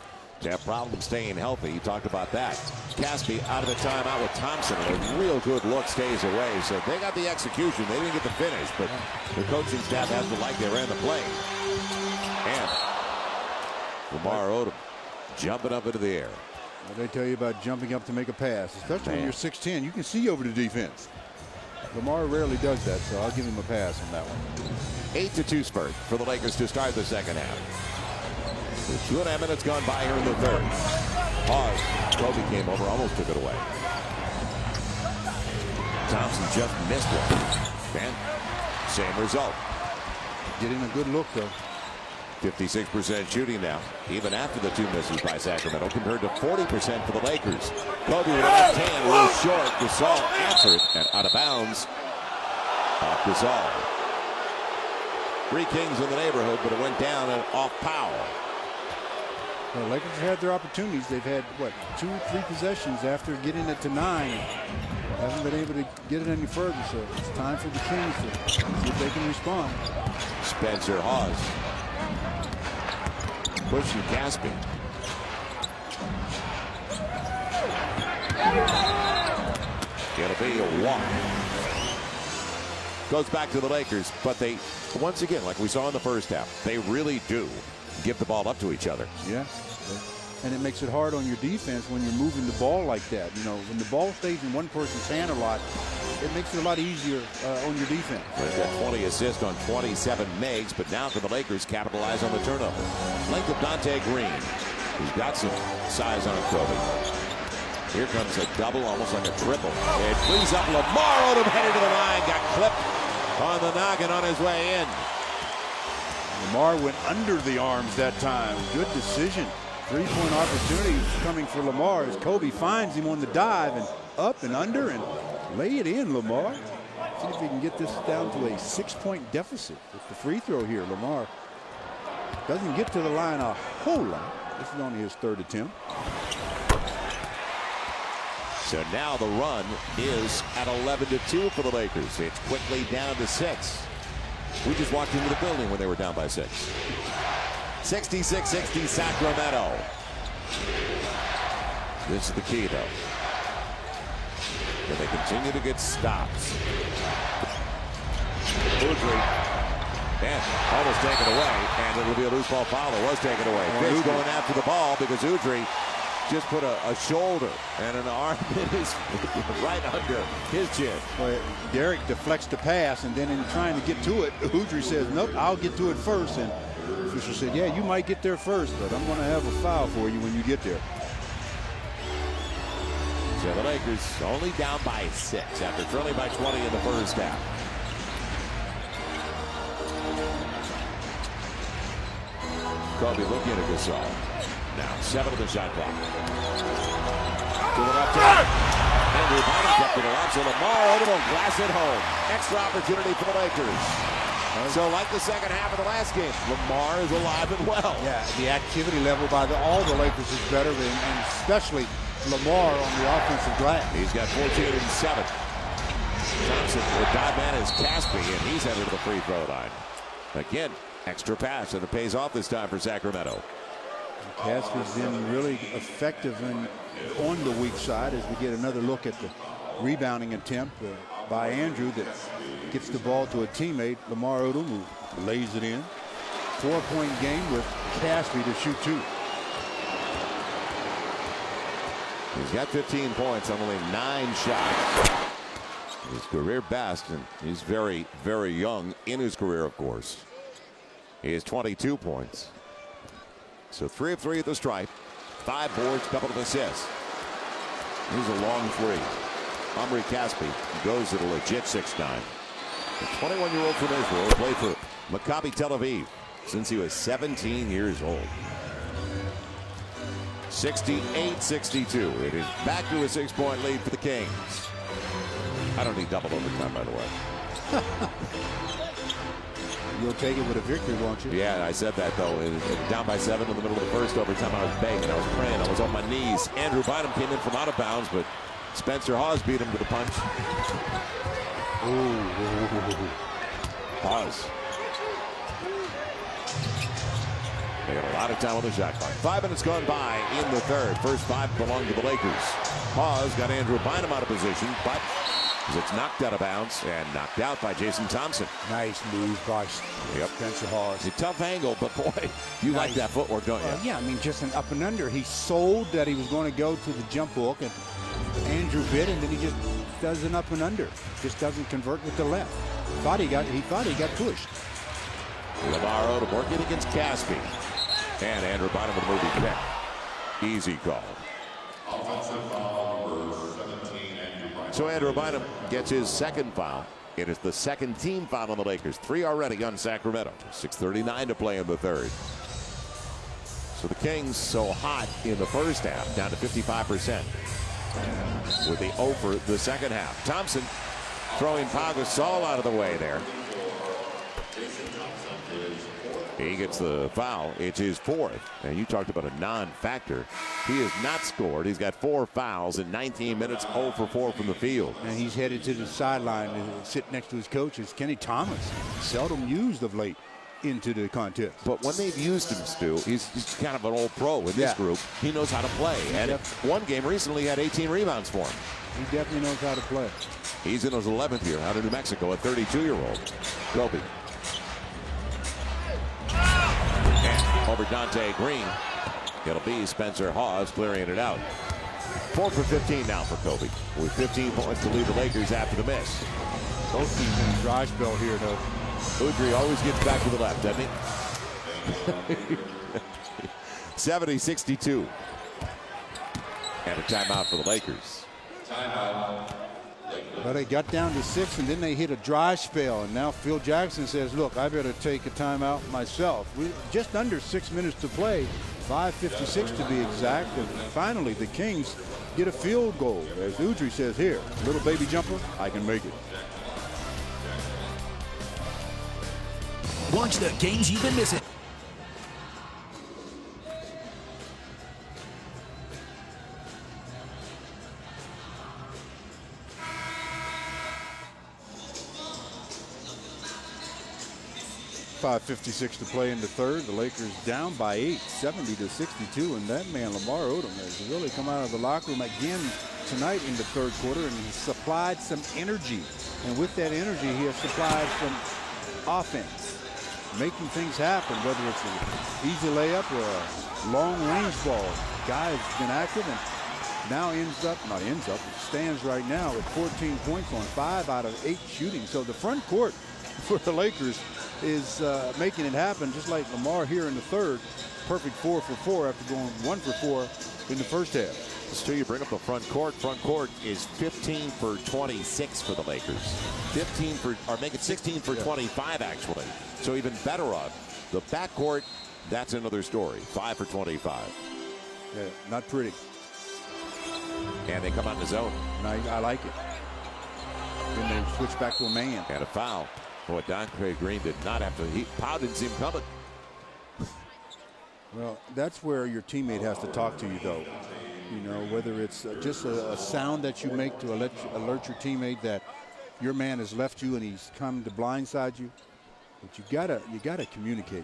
to have problems staying healthy. You talked about that. Gaspy out of the timeout with Thompson. A real good look, stays away. So they got the execution. They didn't get the finish, but the coaching staff has to like they ran the play. And Lamar Odom jumping up into the air. What did I tell you about jumping up to make a pass? Especially when you're 6'10", you can see over the defense. Lamar rarely does that, so I'll give him a pass on that one. 8-2 spurt for the Lakers to start the second half. So 2.5 minutes gone by here in the third. Hawes, Kobe came over, almost took it away. Thompson just missed it. And same result. Getting a good look, though. 56% shooting now, even after the 2 misses by Sacramento, compared to 40% for the Lakers. Kobe with a left hand, a little short. Gasol answered and out of bounds. Off Gasol. 3 Kings in the neighborhood, but it went down and off Powell. The Lakers have had their opportunities. They've had, what, 2-3 possessions after getting it to 9. Haven't been able to get it any further, so it's time for the Kings to see if they can respond. Spencer Hawes. Pushing Gaspy. It'll be a walk. Goes back to the Lakers, but they, once again, like we saw in the first half, they really do give the ball up to each other. Yeah. And it makes it hard on your defense when you're moving the ball like that. You know, when the ball stays in one person's hand a lot, it makes it a lot easier on your defense. They've got 20 assists on 27 makes, but now for the Lakers, capitalize on the turnover. Length of Dante Green, who's got some size on Kobe. Here comes a double, almost like a triple. It frees up Lamar Odom, headed to the line, got clipped on the noggin on his way in. Lamar went under the arms that time. Good decision. 3-point opportunity coming for Lamar as Kobe finds him on the dive and up and under and lay it in, Lamar. See if he can get this down to a 6-point deficit with the free throw here. Lamar doesn't get to the line a whole lot. This is only his 3rd attempt. So now the run is at 11-2 for the Lakers. It's quickly down to 6. We just walked into the building when they were down by 6. 66-60 Sacramento. This is the key, though. Can they continue to get stops? Udrih, and almost taken away, and it'll be a loose ball foul. It was taken away. Fish going after the ball because Udrih just put a shoulder and an arm in his right under his chin. Well, Derek deflects the pass, and then in trying to get to it, Udrih says, nope, I'll get to it first. And Fisher said, yeah, you might get there first, but I'm going to have a foul for you when you get there. So the Lakers only down by 6 after trailing by 20 in the first half. Kobe looking at Gasol. Now 7 of the shot clock. To the left hand. Andrew Bynum kept it alive. So Lamar Odom will glass it home. Extra opportunity for the Lakers. So like the second half of the last game, Lamar is alive and well. Yeah, the activity level by all the Lakers is better than, and especially Lamar on the offensive glass. He's got 14 and 7. Thompson Thompson with dive man is Caspi, and he's headed to the free throw line. Again, extra pass, and it pays off this time for Sacramento. Caspi's been really effective on the weak side as we get another look at the rebounding attempt by Andrew that gets the ball to a teammate, Lamar Odom, who lays it in. 4-point game with Caspi to shoot 2. He's got 15 points on only 9 shots. His career best, and he's very, very young in his career, of course. He has 22 points. So 3 of 3 at the stripe. 5 boards, couple of assists. Here's a long 3. Omri Caspi goes at a legit 6'9". The 21-year-old from Israel played for Maccabi Tel Aviv since he was 17 years old. 68-62. It is back to a 6-point lead for the Kings. I don't need double overtime, by the way. You'll take it with a victory, won't you? Yeah, I said that, though. Down by 7 in the middle of the first overtime. I was begging. I was praying. I was on my knees. Andrew Bynum came in from out of bounds, but Spencer Hawes beat him with a punch. Ooh. Hawes. They got a lot of time on the shot clock. 5 minutes gone by in the third. First 5 belong to the Lakers. Hawes got Andrew Bynum out of position, but it's knocked out of bounds and knocked out by Jason Thompson. Nice move by Spencer Hawes. It's a tough angle, but boy, you like that footwork, don't you? Yeah, I mean, just an up and under. He sold that he was going to go to the jump hook, and Andrew bit, and then he just does an up and under. Just doesn't convert with the left. He thought he got pushed. Lamar Odom working against Caspi. And Andrew Bynum with a moving pick. Easy call. So Andrew Bynum gets his second foul. It is the second team foul on the Lakers. 3 already on Sacramento. 6:39 to play in the third. So the Kings so hot in the first half, down to 55%. With the 0 for the second half. Thompson throwing Pau Gasol out of the way there. He gets the foul. It's his 4th. And you talked about a non-factor. He has not scored. He's got 4 fouls in 19 minutes, 0 for 4 from the field. And he's headed to the sideline to sit next to his coaches. Kenny Thomas, seldom used of late into the contest. But when they've used him, Stu, he's kind of an old pro in this group. He knows how to play. And one game recently had 18 rebounds for him. He definitely knows how to play. He's in his 11th year out of New Mexico, a 32-year-old. Kobe. And over Dante Green. It'll be Spencer Hawes clearing it out. 4 for 15 now for Kobe, with 15 points to lead the Lakers after the miss. Both teams in a dry spell here, though. Udrih always gets back to the left, doesn't he? 70-62. And a timeout for the Lakers. But they got down to 6, and then they hit a dry spell. And now Phil Jackson says, look, I better take a timeout myself. Just under 6 minutes to play, 5:56 to be exact. And finally, the Kings get a field goal. As Udrih says here, little baby jumper, I can make it. Watch the games you've been missing. .56 to play in the third. The Lakers down by 8, 70-62, and that man Lamar Odom has really come out of the locker room again tonight in the third quarter, and he supplied some energy. And with that energy, he has supplied some offense, making things happen, whether it's an easy layup or a long range ball. Guy has been active and now stands right now with 14 points on 5 out of 8 shooting. So the front court for the Lakers is making it happen, just like Lamar here in the third. Perfect 4 for 4 after going 1 for 4 in the first half. Stu, you bring up the front court. Front court is 15 for 26 for the Lakers. 16 for 25 actually. So even better off. The back court, that's another story. 5 for 25. Yeah, not pretty. And they come out in the zone. And I like it. Then they switch back to a man. And a foul. Boy, Dante Green did not have to. Pau didn't see him coming. Well, that's where your teammate has to talk to you, though. You know, whether it's just a sound that you make to alert your teammate that your man has left you and he's come to blindside you. But you gotta communicate.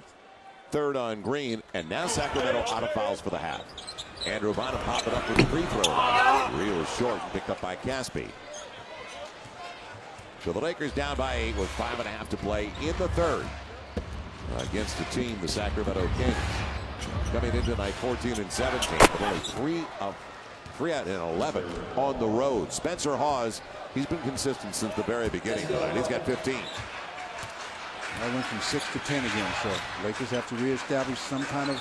Third on Green, and now Sacramento out of fouls for the half. Andrew Bynum popping up with a free throw. Real short and picked up by Caspi. So the Lakers down by 8 with 5.5 to play in the third against the team, the Sacramento Kings. Coming into tonight 14-17, but only 3 out of 11 on the road. Spencer Hawes, he's been consistent since the very beginning tonight. He's got 15. I went from 6 to 10 again, so Lakers have to reestablish some kind of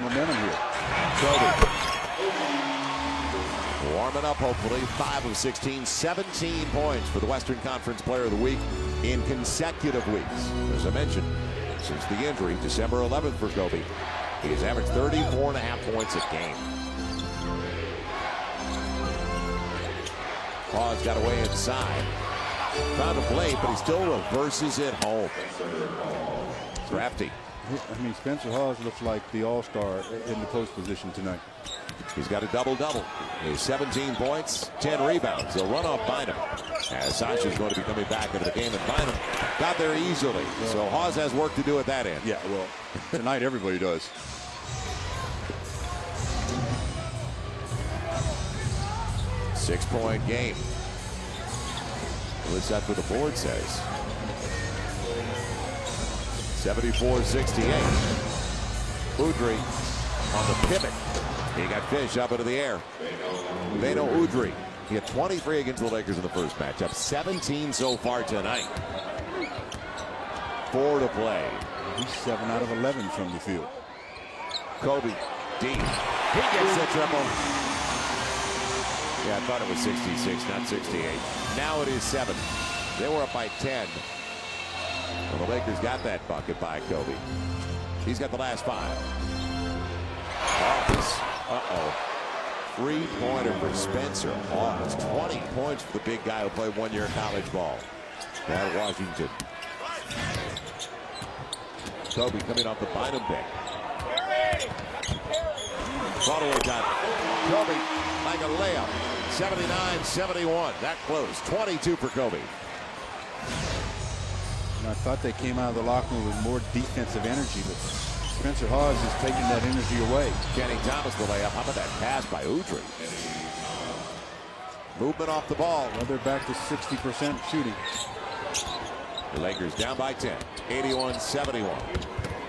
momentum here. Warming up, hopefully. 5 of 16, 17 points for the Western Conference Player of the Week in consecutive weeks. As I mentioned, since the injury, December 11th for Kobe, he has averaged 34.5 points a game. Hawes got away inside. Found a blade, but he still reverses it home. Crafty. I mean, Spencer Hawes looks like the all-star in the post position tonight. He's got a double-double. He's 17 points, 10 rebounds. He'll run off Bynum. As Sasha's going to be coming back into the game, and Bynum got there easily. So Hawes has work to do at that end. Yeah, well, tonight everybody does. Six-point game. At least that's what the board says. 74-68. Udrih on the pivot. He got Fish up into the air. Beno Udrih. He had 23 against the Lakers in the first matchup. 17 so far tonight. 4 to play. He's 7 out of 11 from the field. Kobe deep. He gets the triple. Yeah, I thought it was 66, not 68. Now it is 7. They were up by 10. Well, the Lakers got that bucket by Kobe. He's got the last 5. Uh-oh. 3-pointer for Spencer Hawes. 20 points for the big guy who played 1 year college ball. At Washington. Kobe coming off the Bynum bench. Broadway got Kobe like a layup. 79-71. That close. 22 for Kobe. And I thought they came out of the locker room with more defensive energy, but Spencer Hawes is taking that energy away. Kenny Thomas the layup. How about that pass by Udrih? Movement off the ball. Well, they're back to 60% shooting. The Lakers down by 10. 81-71.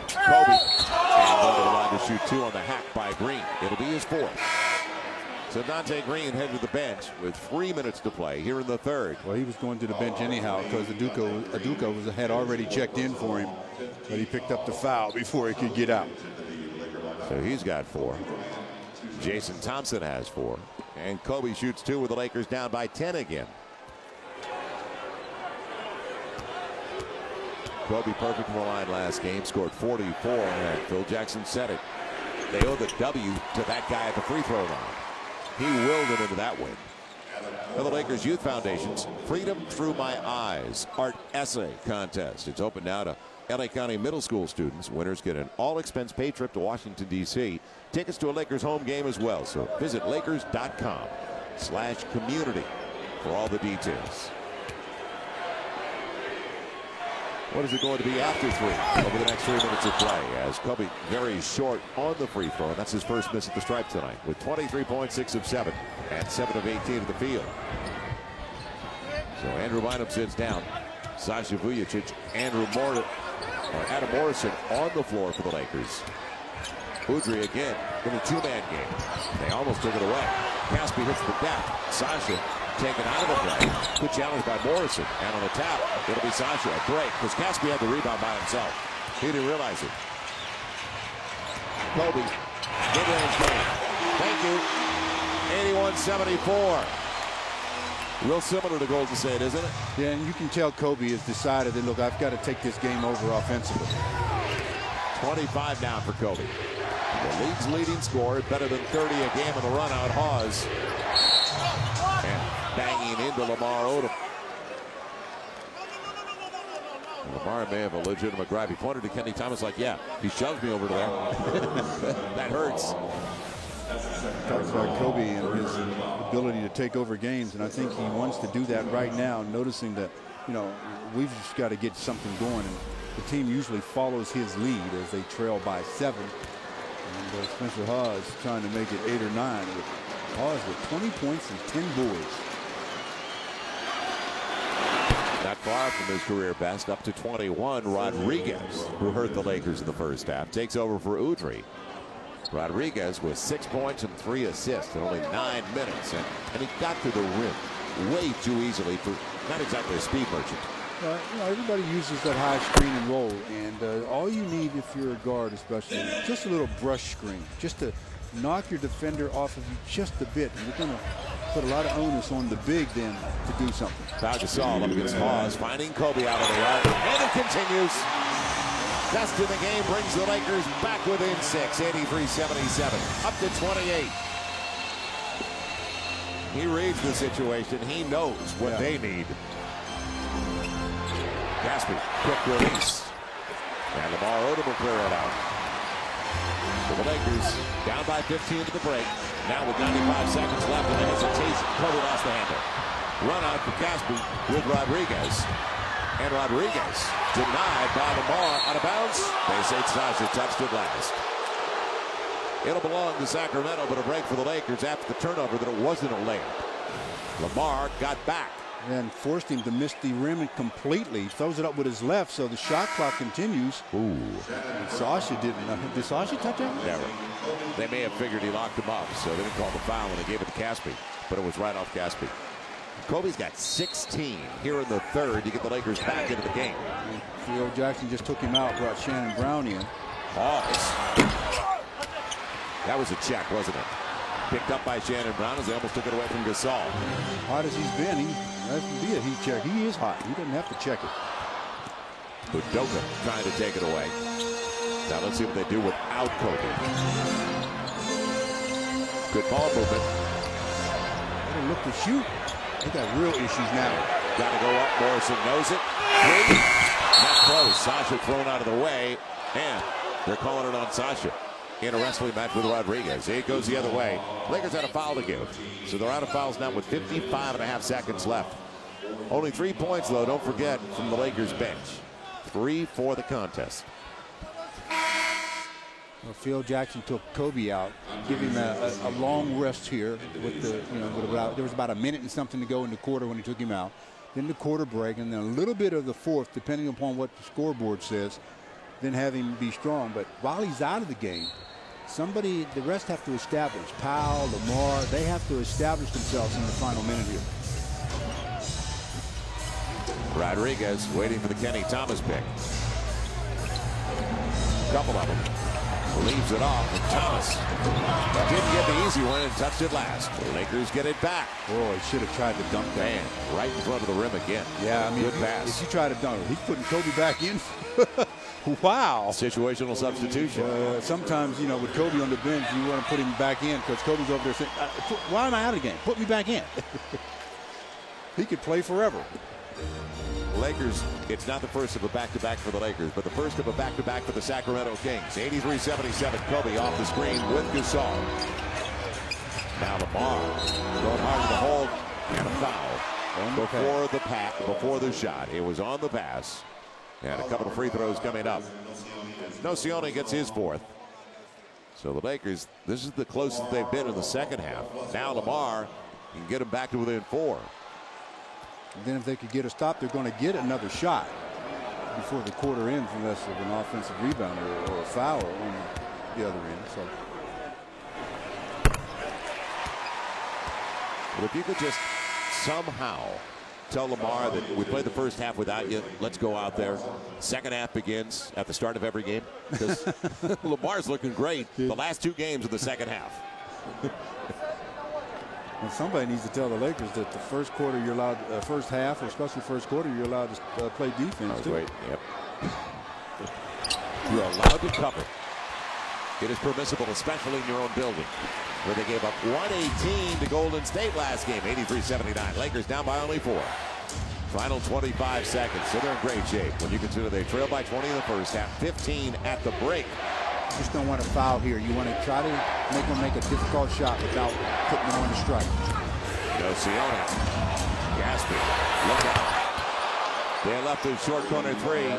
Kobe. And going to the line to shoot 2 on the hack by Green. It'll be his 4th. So Dante Green headed to the bench with 3 minutes to play here in the third. Well, he was going to the bench anyhow because Aduka had already checked in for him, but he picked up the foul before he could get out. So he's got 4. Jason Thompson has 4. And Kobe shoots 2 with the Lakers down by 10 again. Kobe perfect from the line last game, scored 44, and Phil Jackson said it. They owe the W to that guy at the free throw line. He willed it into that win. Now the Lakers Youth Foundation's Freedom Through My Eyes art essay contest. It's open now to LA County middle school students. Winners get an all-expense paid trip to Washington, D.C. Tickets to a Lakers home game as well. So visit Lakers.com/community for all the details. What is it going to be after 3 over the next 3 minutes of play? As Kobe very short on the free throw, and that's his first miss at the stripe tonight with 23 points, 6 of 7, and 7 of 18 at the field. So Andrew Bynum sits down. Sasha Vujacic, Adam Morrison on the floor for the Lakers. Udrih again in a 2-man game. They almost took it away. Caspi hits the deck. Sasha taken out of the play. Good challenge by Morrison. And on the tap, it'll be Sasha. A break because Caspi had the rebound by himself. He didn't realize it. Kobe, mid-range game. Thank you. 81-74. Real similar to Golden State, isn't it? Yeah, and you can tell Kobe has decided that, look, I've got to take this game over offensively. 25 now for Kobe. The league's leading scorer, better than 30 a game in the run-out. Hawes. And banging into Lamar Odom. Lamar may have a legitimate grab. He pointed to Kenny Thomas like, yeah, he shoved me over to there. That hurts. Talks about Kobe and his ability to take over games, and I think he wants to do that right now, noticing that, we've just got to get something going. And the team usually follows his lead as they trail by 7. And Spencer Hawes trying to make it 8 or 9. With Hawes with 20 points and 10 boards. Not far from his career best, up to 21. Rodriguez, who hurt the Lakers in the first half, takes over for Udrih. Rodriguez with 6 points and 3 assists in only 9 minutes, and he got to the rim way too easily for not exactly a speed merchant. Everybody uses that high screen and roll, and all you need if you're a guard, especially, just a little brush screen, just to knock your defender off of you just a bit. And you're going to put a lot of onus on the big then to do something. Pau Gasol up against Hawes, finding Kobe out of the arc, and it continues. Best in the game brings the Lakers back within 6, 83-77, up to 28. He reads the situation. He knows what they need. Gaspy, quick release. And Lamar Odom will clear it out. So the Lakers down by 15 at the break. Now with 95 seconds left in the hesitation, Kobe lost the handle. Run out for Gaspy with Rodriguez. And Rodriguez denied by Lamar out of bounds. They say Sasha touched it last. It'll belong to Sacramento, but a break for the Lakers after the turnover that it wasn't a layup. Lamar got back. And forced him to miss the rim completely. He throws it up with his left, so the shot clock continues. Ooh. And Sasha didn't. Did Sasha touch him? Never. They may have figured he locked him up, so they didn't call the foul when they gave it to Gaspy. But it was right off Gaspy. Kobe's got 16 here in the third to get the Lakers back into the game. And Phil Jackson just took him out, brought Shannon Brown in. That was a check, wasn't it? Picked up by Shannon Brown as they almost took it away from Gasol. Hot as he's been, that's be a heat check. He is hot. He doesn't have to check it. Udoka trying to take it away. Now let's see what they do without Kobe. Good ball movement. They don't look to shoot. They got real issues now. Got to go up. Morrison knows it. Three. Not close. Sasha thrown out of the way. And they're calling it on Sasha in a wrestling match with Rodriguez. It goes the other way. Lakers had a foul to give. So they're out of fouls now with 55.5 seconds left. Only 3 points, though, don't forget, from the Lakers bench. 3 for the contest. Well, Phil Jackson took Kobe out, giving him a long rest here with the, there was about a minute and something to go in the quarter when he took him out. Then the quarter break, and then a little bit of the fourth, depending upon what the scoreboard says, then have him be strong. But while he's out of the game, the rest have to establish. Powell, Lamar, they have to establish themselves in the final minute here. Rodriguez waiting for the Kenny Thomas pick. A couple of them. Leaves it off, and Thomas didn't get the easy one and touched it last. The Lakers get it back. Boy, he should have tried to dunk that. Man, right in front of the rim again. Yeah, I mean, good pass. If you try to dunk it, he's putting Kobe back in. Wow. Situational substitution. Sometimes, with Kobe on the bench, you want to put him back in because Kobe's over there saying, why am I out of the game? Put me back in. He could play forever. Lakers, it's not the first of a back-to-back for the Lakers, but the first of a back-to-back for the Sacramento Kings. 83-77, Kobe off the screen with Gasol. Now Lamar going hard to the hole, and a foul before the shot. It was on the pass, and a couple of free throws coming up. Nocioni gets his fourth. So the Lakers, this is the closest they've been in the second half. Now Lamar can get them back to within 4. And then if they could get a stop, they're going to get another shot before the quarter ends unless of an offensive rebound or a foul on the other end. So, but if you could just somehow tell Lamar that we played the first half without you, let's go out there. Second half begins at the start of every game. Because Lamar's looking great the last 2 games of the second half. And somebody needs to tell the Lakers that the first quarter you're allowed, first half, or especially first quarter, you're allowed to play defense too. Great. Yep. You're allowed to cover. It is permissible, especially in your own building, where they gave up 118 to Golden State last game, 83-79. Lakers down by only 4. Final 25 seconds, so they're in great shape when you consider they trailed by 20 in the first half, 15 at the break. Just don't want to foul here. You want to try to make them make a difficult shot without putting them on the strike. Nocioni. Gaspy. Look out. They left the short corner three.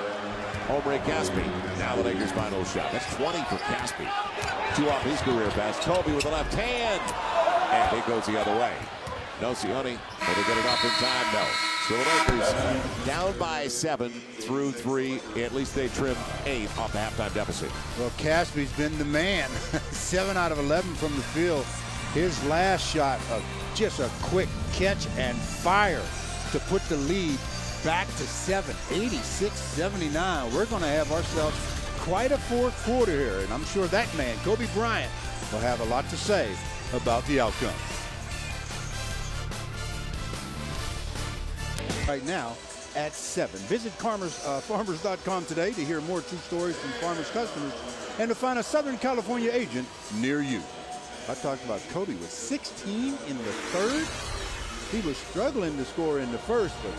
Omri Gaspy. Now the Lakers' final shot. That's 20 for Gaspy. 2 off his career best. Kobe with the left hand. And it goes the other way. Nocioni. Will they get it off in time? No. So the Lakers down by 7 through 3. At least they trimmed 8 off the halftime deficit. Well, Gaspy's been the man. 7 out of 11 from the field. His last shot, just a quick catch and fire to put the lead back to 7, 86-79. We're going to have ourselves quite a fourth quarter here, and I'm sure that man, Kobe Bryant, will have a lot to say about the outcome. Right now at 7. Visit farmers.com today to hear more true stories from Farmers customers and to find a Southern California agent near you. I talked about Kobe with 16 in the third. He was struggling to score in the first, but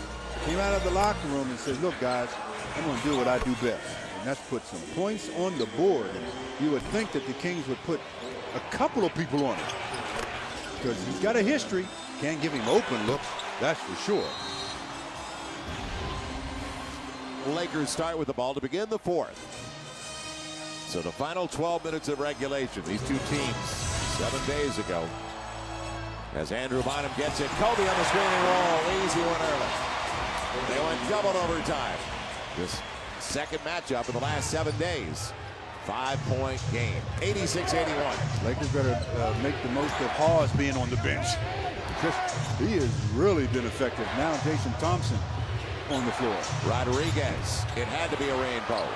came out of the locker room and said, look, guys, I'm going to do what I do best. And that's put some points on the board. You would think that the Kings would put a couple of people on it because he's got a history. Can't give him open looks, that's for sure. Lakers start with the ball to begin the fourth. So the final 12 minutes of regulation. These two teams 7 days ago. As Andrew Bynum gets it. Kobe on the screening roll. Easy one early. They went double overtime. This second matchup in the last 7 days. 5-point game. 86-81. Lakers better make the most of Hawes being on the bench. Because he has really been effective. Now Jason Thompson on the floor. Rodriguez. It had to be a rainbow.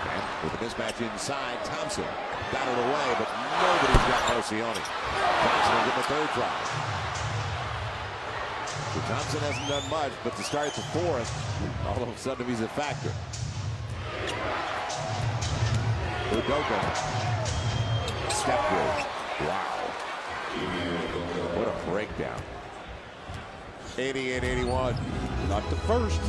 And with a mismatch inside, Thompson got it away, but nobody's got Nocioni. Thompson will get the third try. So Thompson hasn't done much, but to start the fourth, all of a sudden he's a factor. Udoka. Step through. Wow. What a breakdown. 88-81. Not the first.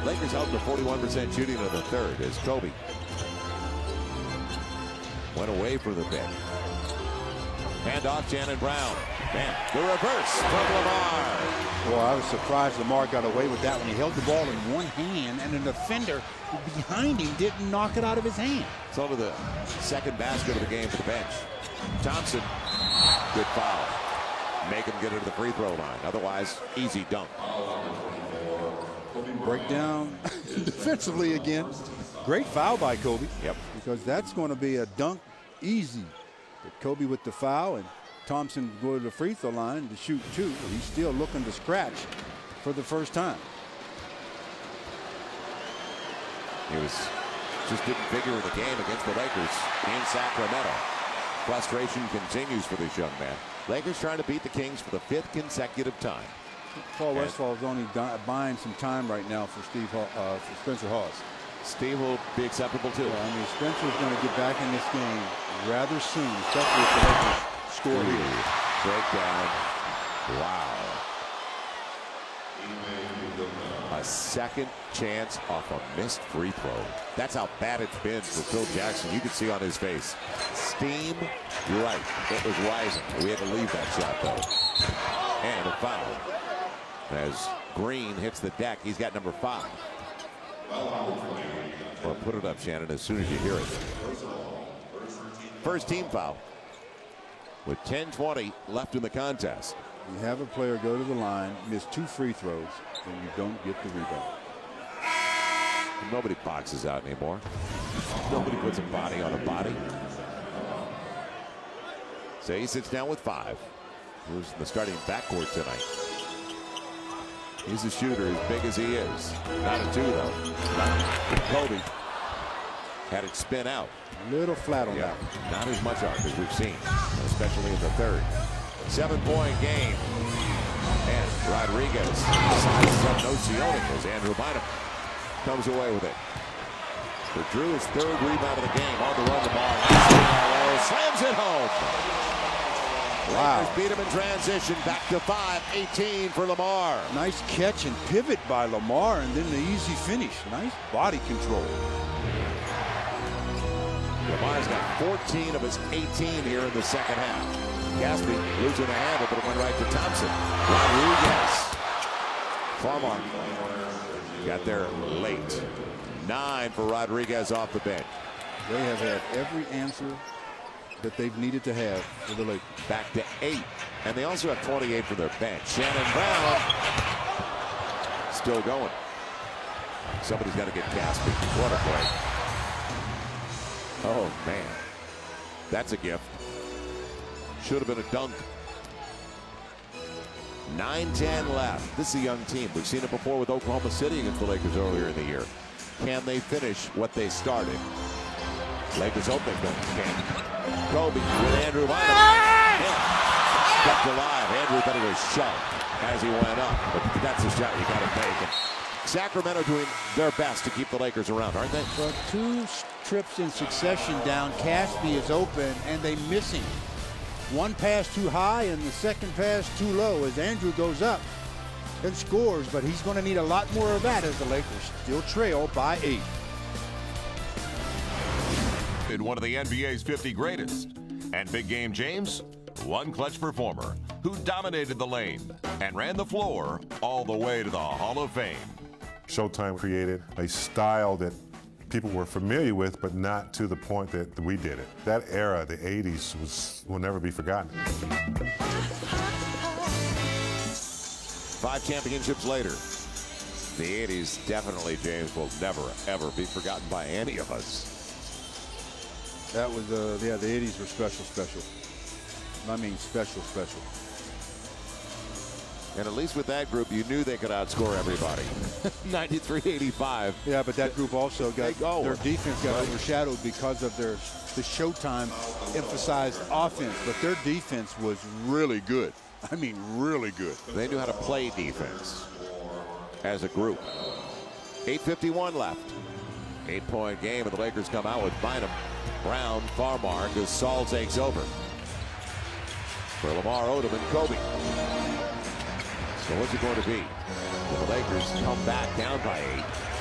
Lakers held to 41% shooting in the third as Kobe went away from the bench. Hand off Shannon Brown. Man, the reverse from Lamar. Well, I was surprised Lamar got away with that when he held the ball in one hand and an defender behind him didn't knock it out of his hand. It's only the second basket of the game for the bench. Thompson, good foul. Make him get it to the free throw line. Otherwise, easy dunk. Breakdown defensively again. Great foul by Kobe. Yep. Because that's going to be a dunk easy. But Kobe with the foul and Thompson go to the free throw line to shoot 2. He's still looking to scratch for the first time. He was just didn't figure in the game against the Lakers in Sacramento. Frustration continues for this young man. Lakers trying to beat the Kings for the 5th consecutive time. Paul Westphal is only buying some time right now for Spencer Hawes. Steve will be acceptable too. Yeah, I mean, Spencer's going to get back in this game rather soon, especially if the Lakers score here. Breakdown. Wow. A second chance off a missed free throw. That's how bad it's been for Phil Jackson. You can see on his face. Steam, you're right. It was rising. We had to leave that shot though. And a foul. As Green hits the deck, he's got number 5. Well, put it up, Shannon, as soon as you hear it. First team foul. With 10:20 left in the contest. You have a player go to the line, miss 2 free throws, and you don't get the rebound. Nobody boxes out anymore. Nobody puts a body on a body. So he sits down with 5. Who's in the starting backcourt tonight? He's a shooter as big as he is. Not a 2 though. Kobe had it spin out. A little flat on that. Not as much arc as we've seen, especially in the third. 7-point game. And Rodriguez sizes up Nocioni as Andrew Bynum comes away with it. For Drew, his 3rd rebound of the game. On the run, the ball. Slams it home. Wow. Lakers beat him in transition. Back to 5. 18 for Lamar. Nice catch and pivot by Lamar, and then the easy finish. Nice body control. Guy's got 14 of his 18 here in the second half. Gaspy losing the handle, but it went right to Thompson. Rodriguez. Farmar got there late. 9 for Rodriguez off the bench. They have had every answer that they've needed to have for the Lakers. Back to 8. And they also have 28 for their bench. Shannon Brown still going. Somebody's got to get Gaspy. What a play. Oh, man. That's a gift. Should have been a dunk. 9-10 left. This is a young team. We've seen it before with Oklahoma City against the Lakers earlier in the year. Can they finish what they started? Lakers hope they can. Kobe with Andrew Bynum. Kept alive. Andrew thought he was shoved as he went up. But that's a shot you got to make. And Sacramento doing their best to keep the Lakers around, aren't they? Well, 2 trips in succession down. Gaspy is open, and they miss him. One pass too high and the second pass too low as Andrew goes up and scores, but he's going to need a lot more of that as the Lakers still trail by 8. In one of the NBA's 50 greatest. And Big Game James, one clutch performer who dominated the lane and ran the floor all the way to the Hall of Fame. Showtime created a style that people were familiar with, but not to the point that we did it. That era, the 80s, will never be forgotten. 5 championships later. The 80s definitely, James, will never, ever be forgotten by any of us. That was, yeah, the 80s were special. I mean, special. And at least with that group, you knew they could outscore everybody. 93-85. Yeah, but that group also got, their defense got overshadowed because of the Showtime emphasized offense. But their defense was really good. I mean, really good. They knew how to play defense as a group. 8:51 left. 8-point game, and the Lakers come out with Bynum, Brown, Farmar. Gasol takes over. For Lamar Odom and Kobe. So what's it going to be? Will the Lakers come back down by 8?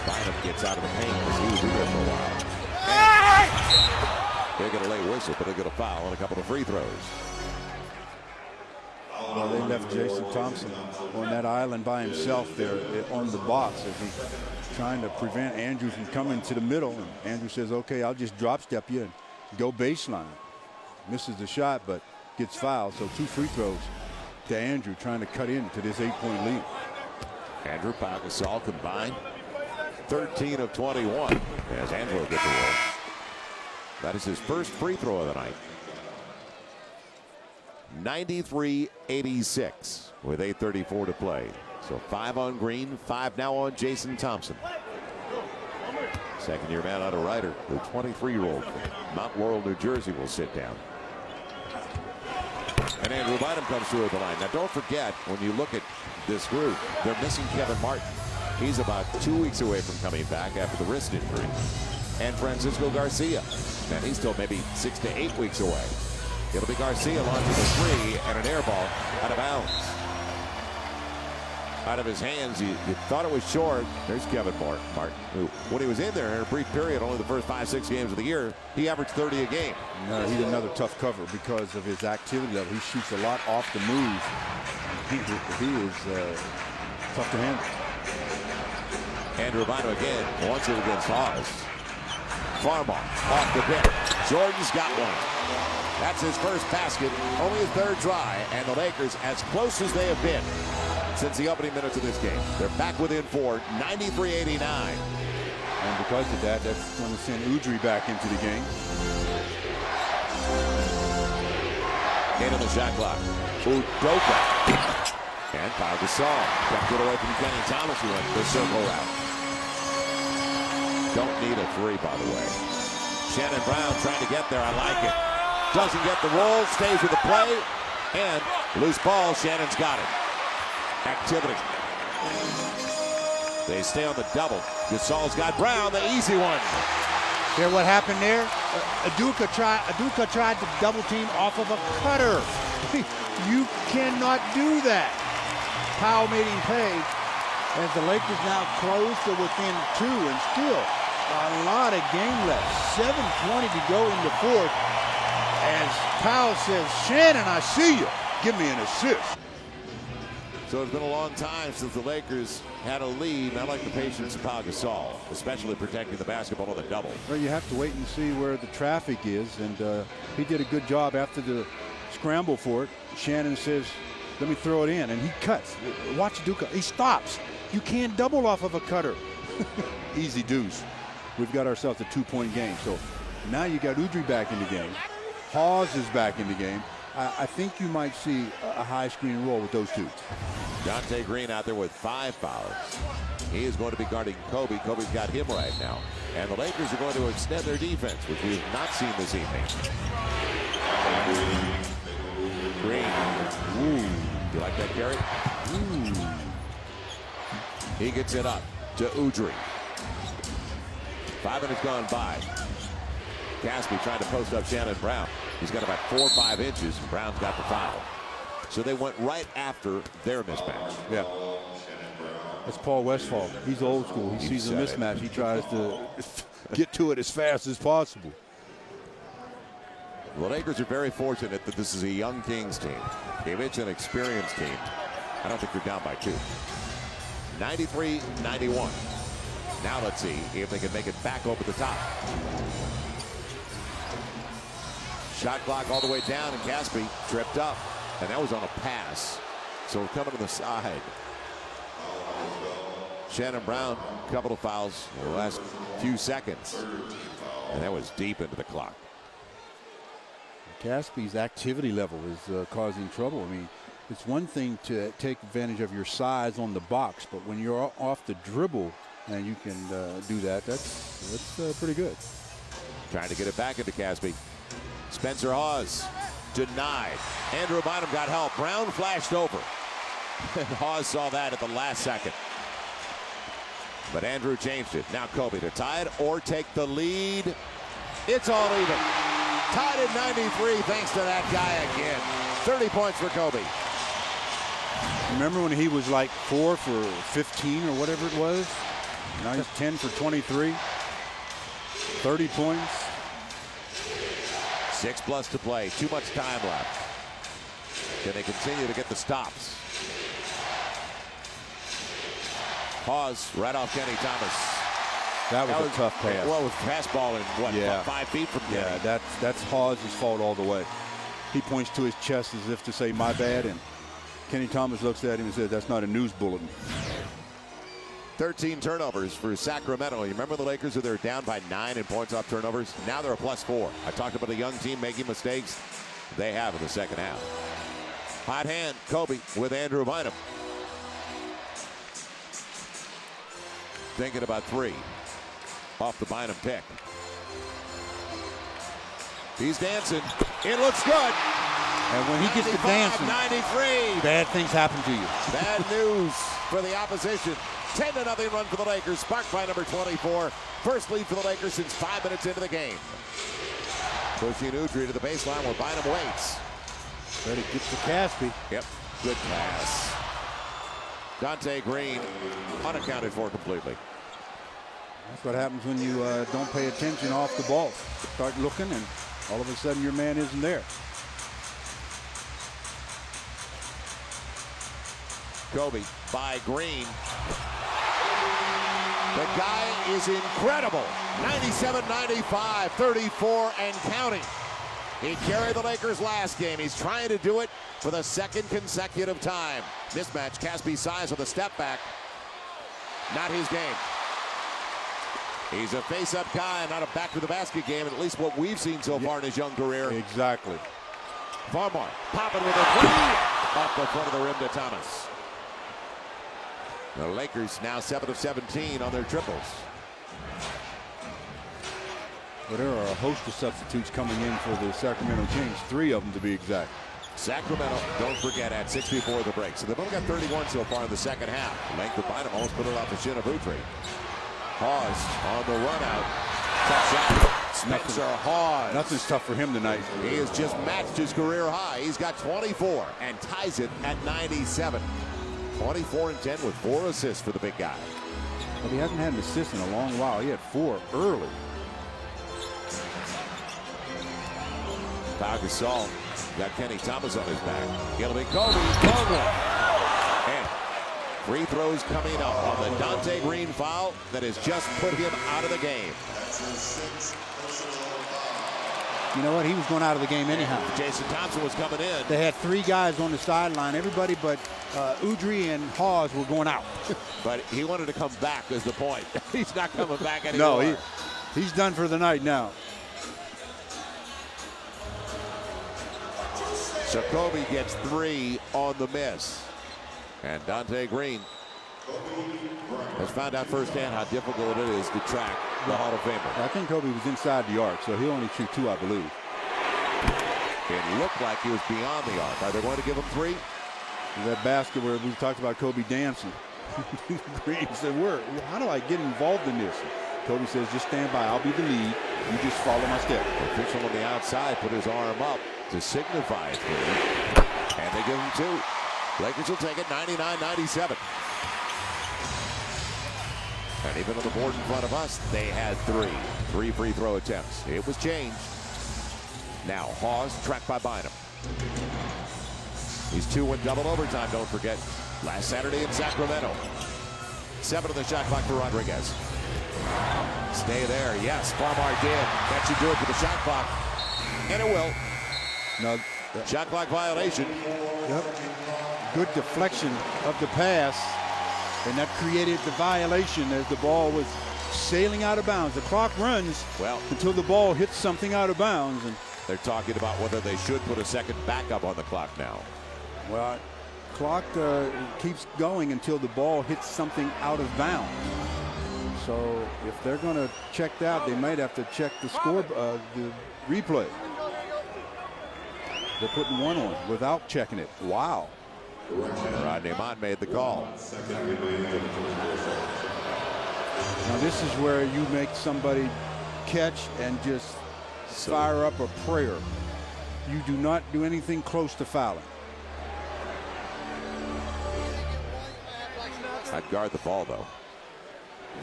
Bynum gets out of the paint because he was in there for a while. They're going to lay whistle, but they're going to foul on a couple of free throws. Well, they left Jason Thompson on that island by himself there on the box as he's trying to prevent Andrew from coming to the middle. And Andrew says, okay, I'll just drop step you and go baseline. Misses the shot, but gets fouled. So 2 free throws to Andrew trying to cut into this 8-point lead. Andrew, Pau Gasol combined 13 of 21 as Angelo gets the roll. That is his first free throw of the night. 93-86 with 8:34 to play. So 5 on Green, 5 now on Jason Thompson. Second-year man out of Ryder, the 23-year-old from Mount Laurel, New Jersey, will sit down. And Andrew Bynum comes through at the line. Now, don't forget, when you look at this group, they're missing Kevin Martin. He's about 2 weeks away from coming back after the wrist injury. And Francisco Garcia. And he's still maybe 6 to 8 weeks away. It'll be Garcia launching a 3 and an air ball out of bounds. Out of his hands, you thought it was short. There's Kevin Martin, who, when he was in there in a brief period, only the first 5-6 games of the year, he averaged 30 a game. No, he's another tough cover because of his activity level. He shoots a lot off the move. He is tough to handle. Andrew Bynum again wants it against Hawes. Farmar off the bench. Jordan's got one. That's his first basket, only his 3rd try, and the Lakers as close as they have been since the opening minutes of this game. They're back within 4, 93-89. And because of that, that's going to send Udrih back into the game. Into the shot clock. Udoka. And Pau Gasol kept it away from Kenny Thomas, who went the circle route. Don't need a 3, by the way. Shannon Brown trying to get there. I like it. Doesn't get the roll, stays with the play, and loose ball. Shannon's got it. Activity. They stay on the double. Gasol's got Brown, the easy one. There, what happened there? Udoka tried to double team off of a cutter. You cannot do that. Powell made him pay as the Lakers now close to within 2, and still A lot of game left. 7:20 to go in the fourth. As Powell says, Shannon, I see you. Give me an assist. So it's been a long time since the Lakers had a lead. I like the patience of Pau Gasol, especially protecting the basketball on the double. Well, you have to wait and see where the traffic is, and he did a good job after the scramble for it. Shannon says, let me throw it in, and he cuts. Watch Duca. He stops. You can't double off of a cutter. Easy deuce. We've got ourselves a 2-point game. So now you got Udrih back in the game. Hawes is back in the game. I think you might see a high screen roll with those two. Dante Green out there with 5 fouls. He is going to be guarding Kobe. Kobe's got him right now. And the Lakers are going to extend their defense, which we have not seen this evening. Green. Ooh. You like that, Gary? Ooh. He gets it up to Udrih. 5 minutes gone by. Gaspy trying to post up Shannon Brown. He's got about 4 or 5 inches, and Brown's got the foul. So they went right after their mismatch. Yeah. That's Paul Westphal. He's old school. He sees a mismatch. He tries to get to it as fast as possible. The Lakers are very fortunate that this is a young Kings team. If it's an experienced team, I don't think they're down by 2. 93-91. Now let's see if they can make it back over the top. Shot clock all the way down, and Gaspy tripped up. And that was on a pass. So coming to the side. Shannon Brown, a couple of fouls in the last few seconds. And that was deep into the clock. Gaspy's activity level is causing trouble. I mean, it's one thing to take advantage of your size on the box, but when you're off the dribble and you can do that, that's pretty good. Trying to get it back into Gaspy. Spencer Hawes denied. Andrew Bynum got help. Brown flashed over. And Hawes saw that at the last second. But Andrew changed it. Now Kobe to tie it or take the lead. It's all even. Tied at 93 thanks to that guy again. 30 points for Kobe. Remember when he was like 4 for 15 or whatever it was? Now he's 10 for 23. 30 points. 6+ to play. Too much time left. Can they continue to get the stops? Hawes right off Kenny Thomas. That was a tough pass. Well, with fastball in what, about 5 feet from Kenny? Yeah, that's Hawes' fault all the way. He points to his chest as if to say, my bad, and Kenny Thomas looks at him and says, that's not a news bulletin. 13 turnovers for Sacramento. You remember the Lakers who they're down by 9 in points off turnovers? Now they're a +4. I talked about a young team making mistakes. They have in the second half. Hot hand, Kobe with Andrew Bynum. Thinking about 3 off the Bynum pick. He's dancing. It looks good. And when he gets to dancing, 93. bad things happen to you. Bad news for the opposition. 10-0 run for the Lakers, sparked by number 24. First lead for the Lakers since 5 minutes into the game. Pushing Udrih to the baseline where Bynum waits. Ready to get to Gaspy. Yep, good pass. Dante Green unaccounted for completely. That's what happens when you don't pay attention off the ball. Start looking, and all of a sudden your man isn't there. Kobe by Green. The guy is incredible. 97-95, 34 and counting. He carried the Lakers last game. He's trying to do it for the second consecutive time. Mismatch, Gaspy's size with a step back. Not his game. He's a face-up guy, not a back-to-the-basket game, at least what we've seen so far in his young career. Exactly. Farmar popping with a 3 off the front of the rim to Thomas. The Lakers now 7 of 17 on their triples. Well, there are a host of substitutes coming in for the Sacramento Kings, 3 of them to be exact. Sacramento, don't forget, at 6 before the break. So they've only got 31 so far in the second half. Length of Bynum almost put it off the shin of Udrih. Hawes on the run out. Tough shot. Spencer Hawes. Nothing's tough for him tonight. He has just matched his career high. He's got 24 and ties it at 97. 24 and 10 with 4 assists for the big guy. But he hasn't had an assist in a long while. He had 4 early. Pau Gasol got Kenny Thomas on his back. It'll be Kobe. And free throws coming up on the Dante Green foul that has just put him out of the game. You know what? He was going out of the game anyhow. Jason Thompson was coming in. They had 3 guys on the sideline. Everybody but Udrih and Hawes were going out. But he wanted to come back is the point. He's not coming back anymore. No, he's done for the night now. So Kobe gets 3 on the miss. And Dante Green has found out firsthand how difficult it is to track the Hall of Famer. I think Kobe was inside the arc, so he'll only shoot 2, I believe. It looked like he was beyond the arc. Are they going to give him 3? That basket where we talked about Kobe dancing. Green said, how do I get involved in this? Kobe says, just stand by. I'll be the lead. You just follow my step. The official on the outside put his arm up to signify it. And they give him 2. Lakers will take it 99-97. And even on the board in front of us, they had 3 free throw attempts. It was changed. Now Hawes tracked by Bynum. He's 2 in double overtime, don't forget. Last Saturday in Sacramento. 7 on the shot clock for Rodriguez. Stay there. Yes, Farmar did. That should do it for the shot clock. And it will. No, shot clock violation. Yep. Good deflection of the pass. And that created the violation as the ball was sailing out of bounds. The clock runs until the ball hits something out of bounds. And they're talking about whether they should put a second backup on the clock now. Well, clock keeps going until the ball hits something out of bounds. So if they're going to check that, they might have to check the score, the replay. They're putting 1 on without checking it. Wow. And Rodney Mott made the call. Now this is where you make somebody catch and just fire up a prayer. You do not do anything close to fouling. I'd guard the ball, though.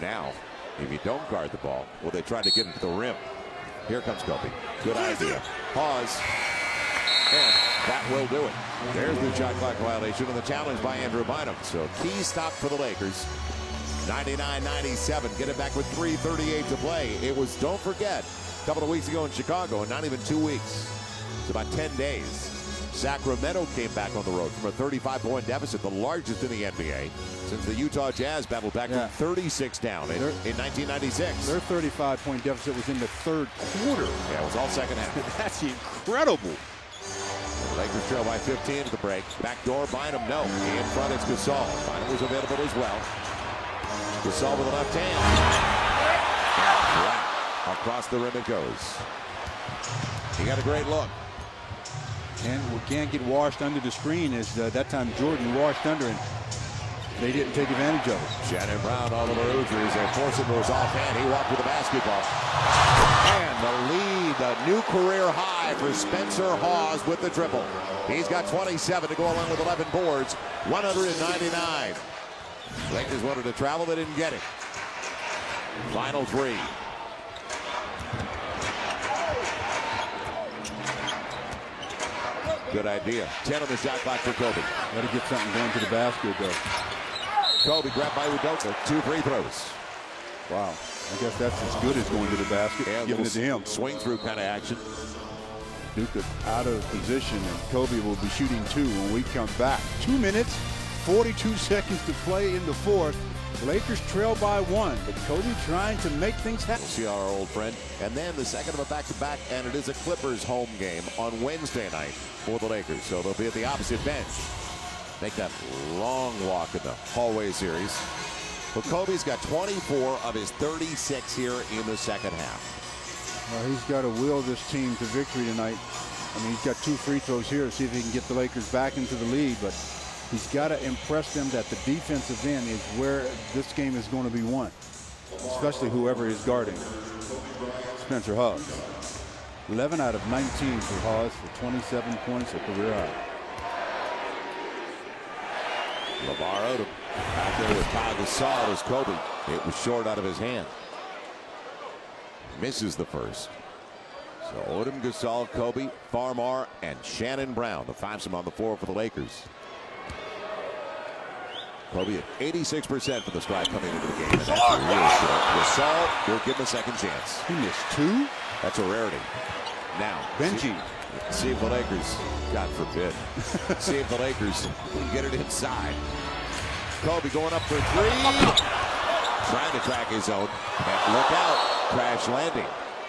Now, if you don't guard the ball, well, they try to get it to the rim. Here comes Kobe. Good idea. Pause. And that will do it. There's the shot clock violation and the challenge by Andrew Bynum. So key stop for the Lakers. 99-97. Get it back with 3:38 to play. It was, don't forget, a couple of weeks ago in Chicago, and not even 2 weeks. It's about 10 days. Sacramento came back on the road from a 35-point deficit, the largest in the NBA since the Utah Jazz battled back from 36 down in 1996. Their 35-point deficit was in the 3rd quarter. Yeah, it was all second half. That's incredible. The Lakers trail by 15 at the break. Backdoor, Bynum, no. In front, it's Gasol. Bynum was available as well. Gasol with the left hand. Wow. Across the rim it goes. He got a great look. And we can't get washed under the screen as that time Jordan washed under and they didn't take advantage of it. Shannon Brown all over Udrih. They force him to his offhand. He walked with the basketball. And the lead, the new career high for Spencer Hawes with the triple. He's got 27 to go along with 11 boards. 199. Lakers wanted to travel. They didn't get it. Final 3. Good idea. 10 on the shot clock for Kobe. Got to get something going to the basket, though. Kobe grabbed by Udoka. 2 free throws. Wow. I guess that's as good as going to the basket. Yeah, giving it to him. Swing through kind of action. Duke out of position, and Kobe will be shooting 2 when we come back. 2 minutes, 42 seconds to play in the 4th. Lakers trail by 1, but Kobe trying to make things happen. We'll see our old friend. And then the second of a back-to-back, and it is a Clippers home game on Wednesday night for the Lakers. So they'll be at the opposite bench. Make that long walk in the hallway series. But Kobe's got 24 of his 36 here in the second half. Well, he's got to will this team to victory tonight. I mean, he's got 2 free throws here to see if he can get the Lakers back into the lead, but he's got to impress them that the defensive end is where this game is going to be won, especially whoever is guarding Spencer Hawes. 11 out of 19 for Hawes for 27 points, a career high. LeVar Odom out there with Pau Gasol as Kobe It was short out of his hand. Misses the first. So Odom, Gasol, Kobe, Farmar, and Shannon Brown, the fivesome on the floor for the Lakers. Kobe at 86% for the strike coming into the game. And that's really short. Gasol will give him a second chance. He missed 2. That's a rarity. Now, Benji. See if the Lakers, God forbid, see if the Lakers can get it inside. Kobe going up for 3. Trying to track his own. And look out. Crash landing.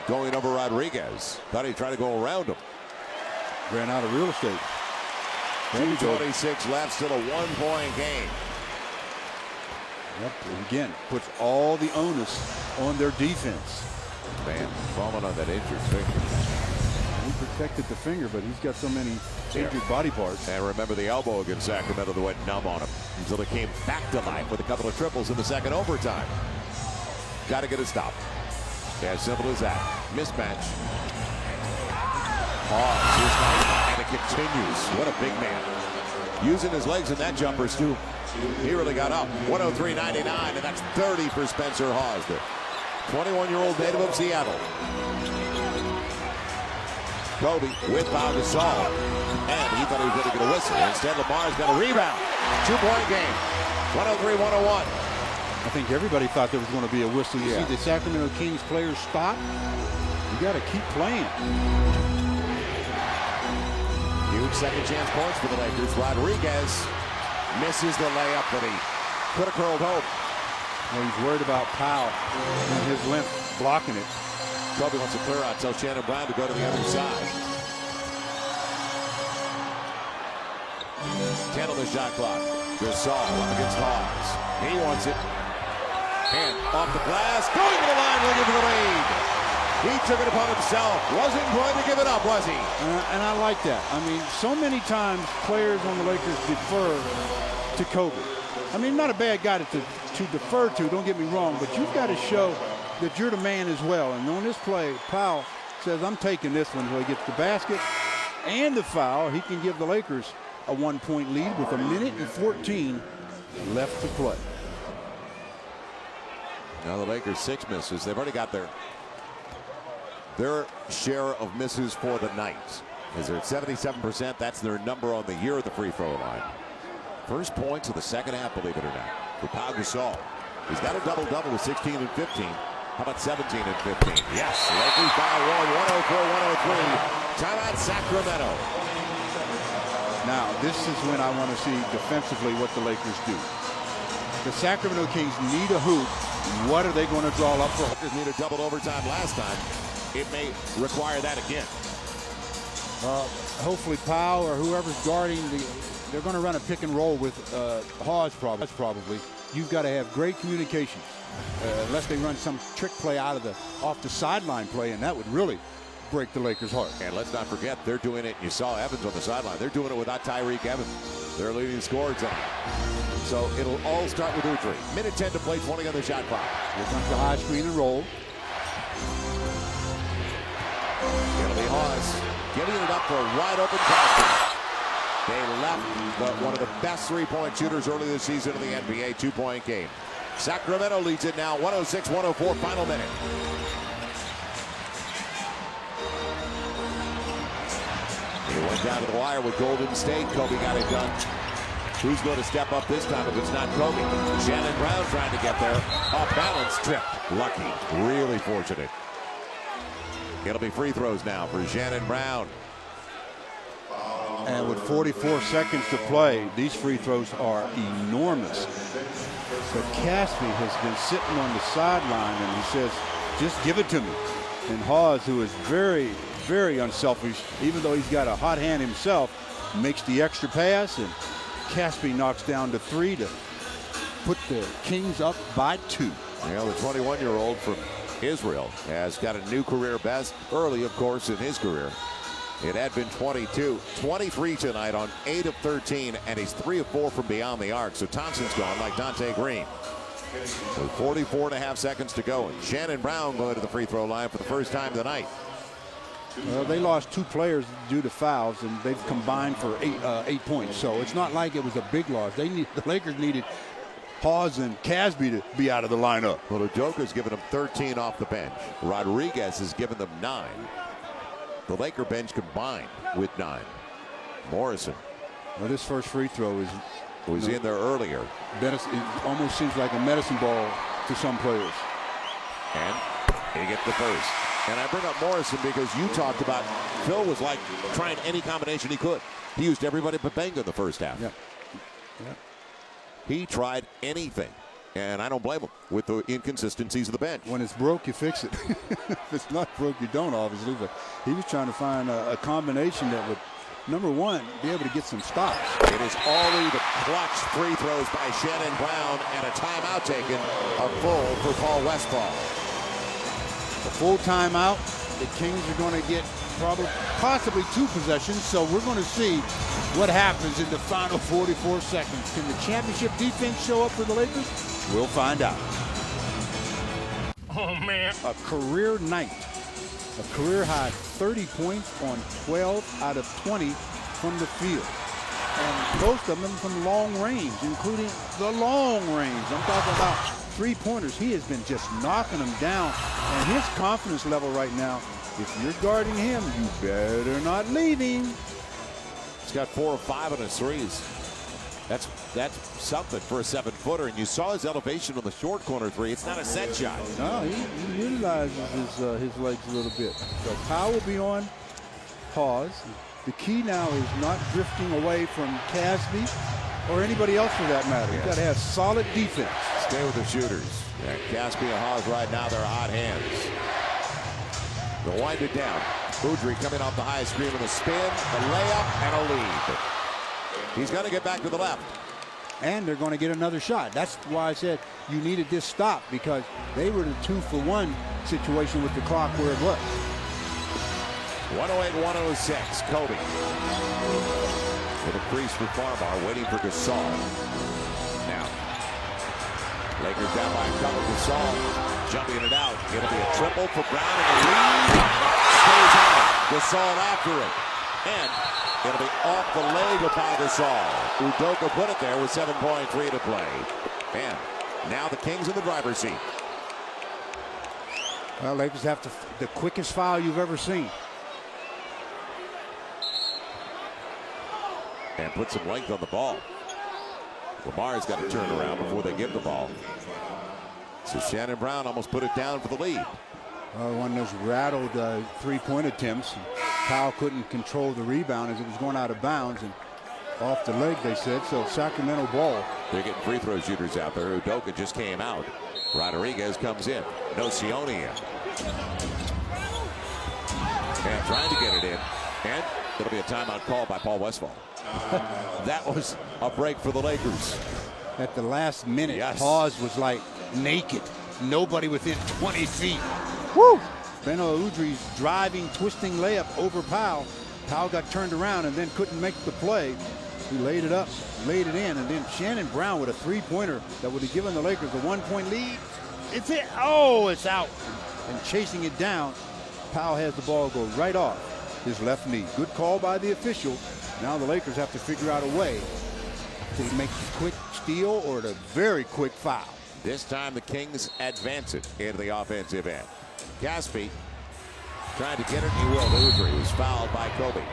Going over Rodriguez. Thought he'd try to go around him. Ran out of real estate. 2:26 left. Still a 1-point game. Yep. And again, puts all the onus on their defense. Man, falling on that injured finger. He protected the finger, but he's got so many injured body parts. And remember the elbow against Sacramento that went numb on him until it came back to life with a couple of triples in the second overtime. Got to get a stop. As simple as that. Mismatch. Pause. And it continues. What a big man. Using his legs in that jumper, Stu. He really got up. 103.99, and that's 30 for Spencer Hawes, the 21-year-old native of Seattle. Kobe with Pau Gasol. And he thought he was going to get a whistle. Instead, Lamar's got a rebound. 2-point game. 103-101. I think everybody thought there was going to be a whistle. You see the Sacramento Kings players stop. You got to keep playing. Huge second chance points for the Lakers. Rodriguez misses the layup that he could have curled home. Well, he's worried about Powell and his length blocking it. Kobe wants to clear out. Tells Shannon Brown to go to the other side. 10 on the shot clock. Gasol up against Hawes. He wants it. And off the glass. Going to the line, looking for the lead. He took it upon himself. Wasn't going to give it up, was he? And I like that. I mean, so many times players on the Lakers defer to Kobe. I mean, not a bad guy to defer to, don't get me wrong, but you've got to show that you're the man as well. And on this play, Powell says, I'm taking this one until he gets the basket and the foul. He can give the Lakers a 1-point lead with 1:14 left to play. Now the Lakers 6 misses. They've already got their share of misses for the night. As they're at 77%, that's their number on the year at the free throw line. First points of the second half, believe it or not, for Pau Gasol. He's got a double-double with 16 and 15. How about 17 and 15? Yes, Lakers by 1, 104-103. Timeout Sacramento. Now, this is when I want to see defensively what the Lakers do. The Sacramento Kings need a hoop. What are they going to draw up for? Lakers need a double overtime last time. It may require that again. Hopefully Powell or whoever's guarding they're going to run a pick and roll with Hawes probably. You've got to have great communications. Unless they run some trick play off the sideline play, and that would really break the Lakers' heart. And let's not forget, they're doing it. You saw Evans on the sideline. They're doing it without Tyreke Evans. They're leading scorer tonight. So it'll all start with Udrih. Minute 10 to play, 20 on the shot clock. Here comes the high screen and roll. It'll be Hawes giving it up for a wide open Cosby. They left one of the best three-point shooters early this season in the NBA. 2-point game. Sacramento leads it now, 106-104, final minute. He went down to the wire with Golden State. Kobe got it done. Who's going to step up this time if it's not Kobe? Shannon Brown trying to get there. Off balance, tripped. Lucky. Really fortunate. It'll be free throws now for Shannon Brown. And with 44 seconds to play, these free throws are enormous. But Caspi has been sitting on the sideline, and he says, just give it to me. And Hawes, who is very, very unselfish, even though he's got a hot hand himself, makes the extra pass, and Caspi knocks down to 3 to put the Kings up by 2. Well, the 21-year-old from Israel has got a new career best early, of course, in his career. It had been 22, 23 tonight on 8 of 13, and he's 3 of 4 from beyond the arc. So Thompson's gone like Dante Green. With 44.5 seconds to go, and Shannon Brown going to the free throw line for the first time tonight. Well, they lost 2 players due to fouls, and they've combined for 8 points. So it's not like it was a big loss. The Lakers needed Hawes and Casby to be out of the lineup. Well, Udoka's given them 13 off the bench. Rodriguez has given them 9. The Laker bench combined with 9. Morrison Well, this first free throw is was in there earlier. it almost seems like a medicine ball to some players. And he gets the first. And I bring up Morrison because you talked about Phil was like trying any combination he could. He used everybody but Benga in the first half. Yep. Yep. He tried anything. And I don't blame him with the inconsistencies of the bench. When it's broke, you fix it. If it's not broke, you don't, obviously. But he was trying to find a combination that would, number one, be able to get some stops. It is only the clutch free throws by Shannon Brown and a timeout taken, a full for Paul Westphal. A full timeout. The Kings are going to get possibly 2 possessions, so we're going to see what happens in the final 44 seconds. Can the championship defense show up for the Lakers? We'll find out. Oh, man. A career night. A career high 30 points on 12 out of 20 from the field. And most of them from long range, including the long range. I'm talking about 3-pointers. He has been just knocking them down. And his confidence level right now, if you're guarding him, you better not leave him. He's got 4 or 5 on his threes. That's something for a 7-footer. And you saw his elevation on the short corner 3. It's not a set shot. No, he utilizes his legs a little bit. So Powell will be on pause. The key now is not drifting away from Casby or anybody else for that matter. You've got to have solid defense. Stay with the shooters. Yeah, Casby and Hawes right now, they're hot hands. They'll wind it down. Udrih coming off the high screen with a spin, a layup, and a lead. He's going to get back to the left. And they're going to get another shot. That's why I said you needed this stop, because they were the 2-for-1 situation with the clock where it was. 108-106. Kobe. With a crease for Farmar, waiting for Gasol. Now, Lakers down by a couple. Gasol jumping it out. It'll be a triple for Brown, and the lead stays out. Gasol after it. And it'll be off the leg of Gasol. Udoka put it there with 7.3 to play. And now the Kings in the driver's seat. Well, Lakers have the quickest foul you've ever seen. And put some length on the ball. Lamar's got to turn around before they give the ball. So Shannon Brown almost put it down for the lead. One of those rattled 3-point attempts. Powell couldn't control the rebound as it was going out of bounds and off the leg, they said. So Sacramento ball. They're getting free throw shooters out there. Udoka just came out. Rodriguez comes in. Nocioni in. And trying to get it in. And it'll be a timeout call by Paul Westphal. That was a break for the Lakers. At the last minute, Yes. Hawes was like naked. Nobody within 20 feet. Woo! Beno Udrih's driving, twisting layup over Powell. Powell got turned around and then couldn't make the play. He laid it up, laid it in, and then Shannon Brown with a 3-pointer that would have given the Lakers a 1-point lead. It's it. Oh, it's out. And chasing it down, Powell has the ball go right off his left knee. Good call by the official. Now the Lakers have to figure out a way to make a quick steal or a very quick foul. This time the Kings advance it into the offensive end. Caspi trying to get it. He will. Udrih was fouled by Kobe.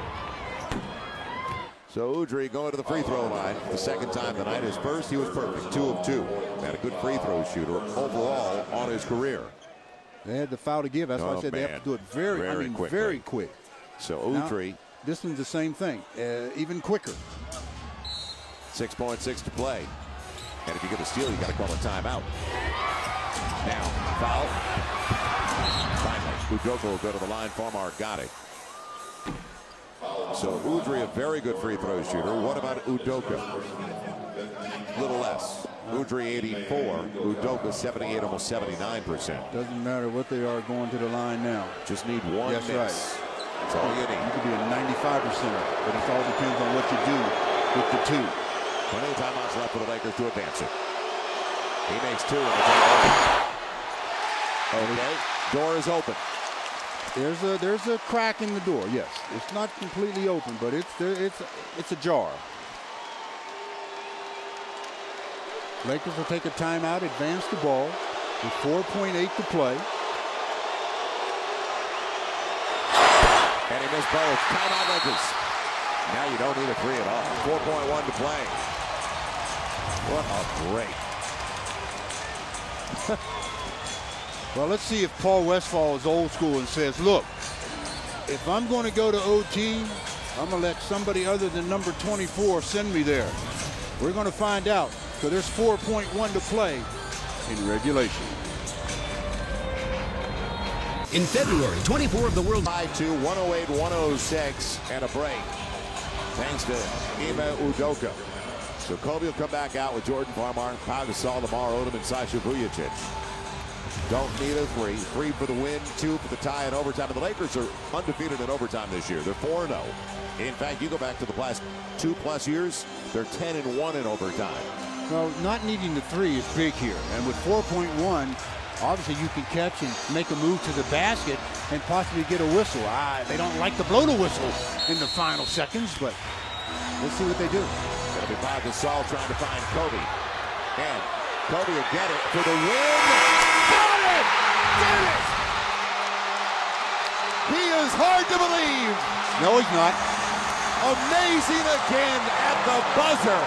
So Udrih going to the free throw line the second time tonight. His first, he was perfect. 2 of 2. And a good free throw shooter overall on his career. They had the foul to give. That's why I said they have to do it very quick. So Udrih. Now, this one's the same thing, even quicker. 6.6 to play. And if you get a steal, you got to call a timeout. Now, foul. Finally, Udoka will go to the line. Farmar got it. So Udrih, a very good free throw shooter. What about Udoka? A little less. Udrih 84, Udoka 78, almost 79%. Doesn't matter what they are going to the line now. Just need one That's miss. right. That's all you need. You could be a 95%er, but it all depends on what you do with the 2. Plenty of timeouts left for the Lakers to advance it. He makes 2 and it's all over. Okay, door is open. There's a crack in the door. Yes, it's not completely open, but it's ajar. Lakers will take a timeout, advance the ball with 4.8 to play. And he missed both. Timeout Lakers. Now you don't need a three at all. 4.1 to play. What a break. Well, let's see if Paul Westphal is old school and says, look, if I'm going to go to OT, I'm going to let somebody other than number 24 send me there. We're going to find out, because there's 4.1 to play in regulation. In February, 24 of the world. Tied to 108-106 and a break. Thanks to Ime Udoka. So Kobe will come back out with Jordan Farmar, Pau Gasol, Lamar Odom, and Sasha Vujacic. Don't need a three. 3 for the win, 2 for the tie in overtime. And the Lakers are undefeated in overtime this year. They're 4-0. In fact, you go back to the last 2+ years, they're 10-1 in overtime. Well, not needing the three is big here. And with 4.1, obviously you can catch and make a move to the basket and possibly get a whistle. They don't like to blow the whistle in the final seconds, but let's see what they do. It'll be Pau Gasol trying to find Kobe. And Kobe will get it for the win. Got it! Did it! He is hard to believe. No, he's not. Amazing again at the buzzer.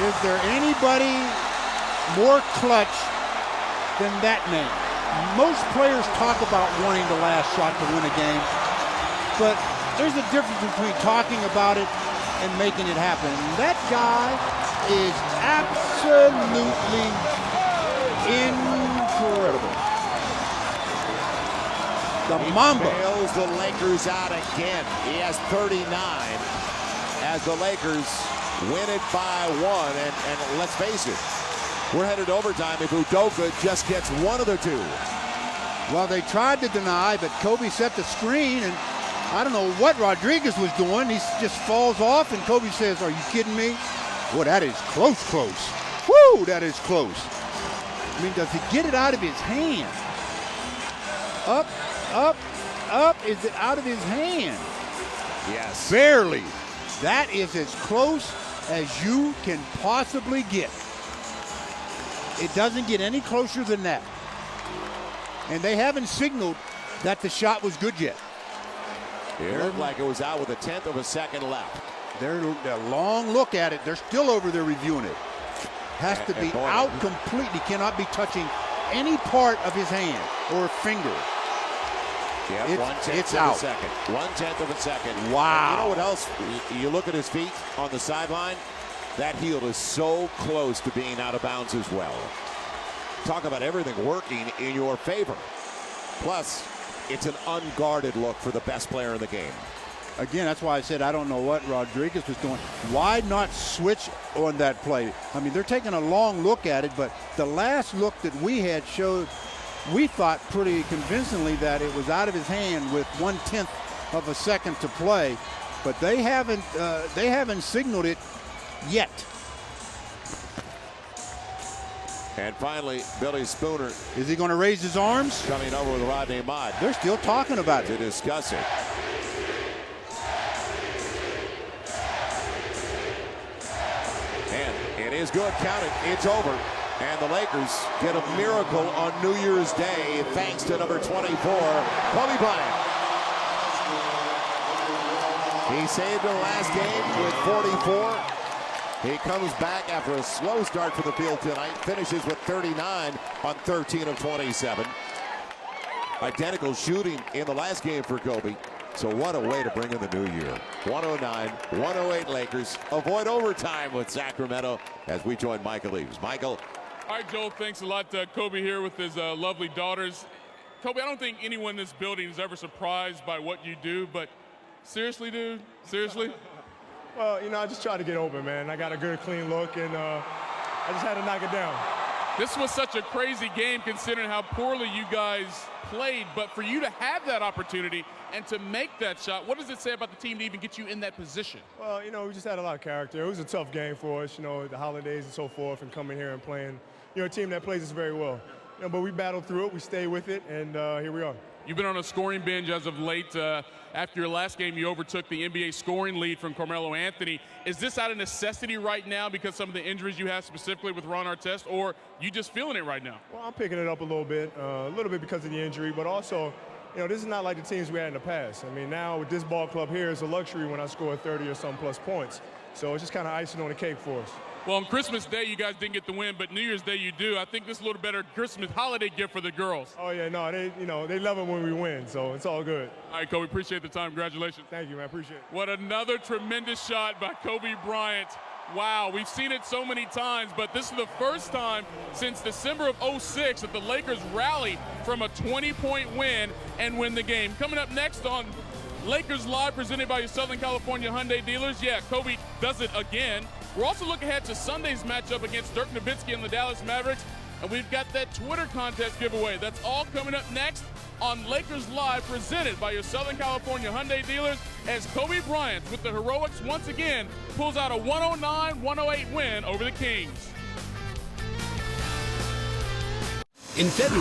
Is there anybody more clutch than that name? Most players talk about wanting the last shot to win a game, but there's a difference between talking about it and making it happen. And that guy is absolutely incredible. The Mamba bails the Lakers out again. He has 39 as the Lakers win it by 1. And let's face it, we're headed to overtime if Udoka just gets one of the two. Well, they tried to deny, but Kobe set the screen, and I don't know what Rodriguez was doing. He just falls off, and Kobe says, "Are you kidding me?" Well, that is close. Woo, that is close. I mean, does he get it out of his hand? Up. Is it out of his hand? Yes. Barely. That is as close as you can possibly get. It doesn't get any closer than that. And they haven't signaled that the shot was good yet. It looked like it was out with 1/10 of a second left. They're a long look at it. They're still over there reviewing it. Has to be out completely. Cannot be touching any part of his hand or finger. Yeah, it's out. 1/10 of a second. Wow. And you know what else? You look at his feet on the sideline. That heel is so close to being out of bounds as well. Talk about everything working in your favor. Plus, it's an unguarded look for the best player in the game. Again, that's why I said I don't know what Rodriguez was doing. Why not switch on that play? I mean, they're taking a long look at it, but the last look that we had showed, we thought pretty convincingly that it was out of his hand with 1/10 of a second to play. But they haven't signaled it yet. And finally, Billy Spooner. Is he going to raise his arms? Coming over with Rodney Mott. They're still talking about it. To discuss it. And it is good. Count it. It's over. And the Lakers get a miracle on New Year's Day thanks to number 24, Kobe Bryant. He saved in the last game with 44. He comes back after a slow start from the field tonight, finishes with 39 on 13 of 27. Identical shooting in the last game for Kobe. So what a way to bring in the new year. 109-108 Lakers avoid overtime with Sacramento as we join Michael Eaves. Michael. All right, Joel, thanks a lot. Kobe here with his lovely daughters. Kobe, I don't think anyone in this building is ever surprised by what you do, but seriously, dude? Seriously? Well, you know, I just try to get open, man. I got a good, clean look, and I just had to knock it down. This was such a crazy game considering how poorly you guys played, but for you to have that opportunity and to make that shot, what does it say about the team to even get you in that position? Well, you know, we just had a lot of character. It was a tough game for us, you know, the holidays and so forth, and coming here and playing, you know, a team that plays us very well. but we battled through it. We stayed with it, and here we are. You've been on a scoring binge as of late. After your last game, you overtook the NBA scoring lead from Carmelo Anthony. Is this out of necessity right now because some of the injuries you have specifically with Ron Artest, or you just feeling it right now? Well, I'm picking it up a little bit because of the injury, but also, this is not like the teams we had in the past. I mean, now with this ball club here, it's a luxury when I score 30 or some plus points. So it's just kind of icing on the cake for us. Well, on Christmas Day, you guys didn't get the win, but New Year's Day you do. I think this is a little better Christmas holiday gift for the girls. Oh, yeah, no, they love it when we win, so it's all good. All right, Kobe, appreciate the time. Congratulations. Thank you, man. Appreciate it. What another tremendous shot by Kobe Bryant. Wow, we've seen it so many times, but this is the first time since December of '06 that the Lakers rally from a 20-point win and win the game. Coming up next on Lakers Live, presented by your Southern California Hyundai dealers. Yeah, Kobe does it again. We're also looking ahead to Sunday's matchup against Dirk Nowitzki and the Dallas Mavericks, and we've got that Twitter contest giveaway. That's all coming up next on Lakers Live, presented by your Southern California Hyundai dealers, as Kobe Bryant, with the heroics once again, pulls out a 109-108 win over the Kings. In February.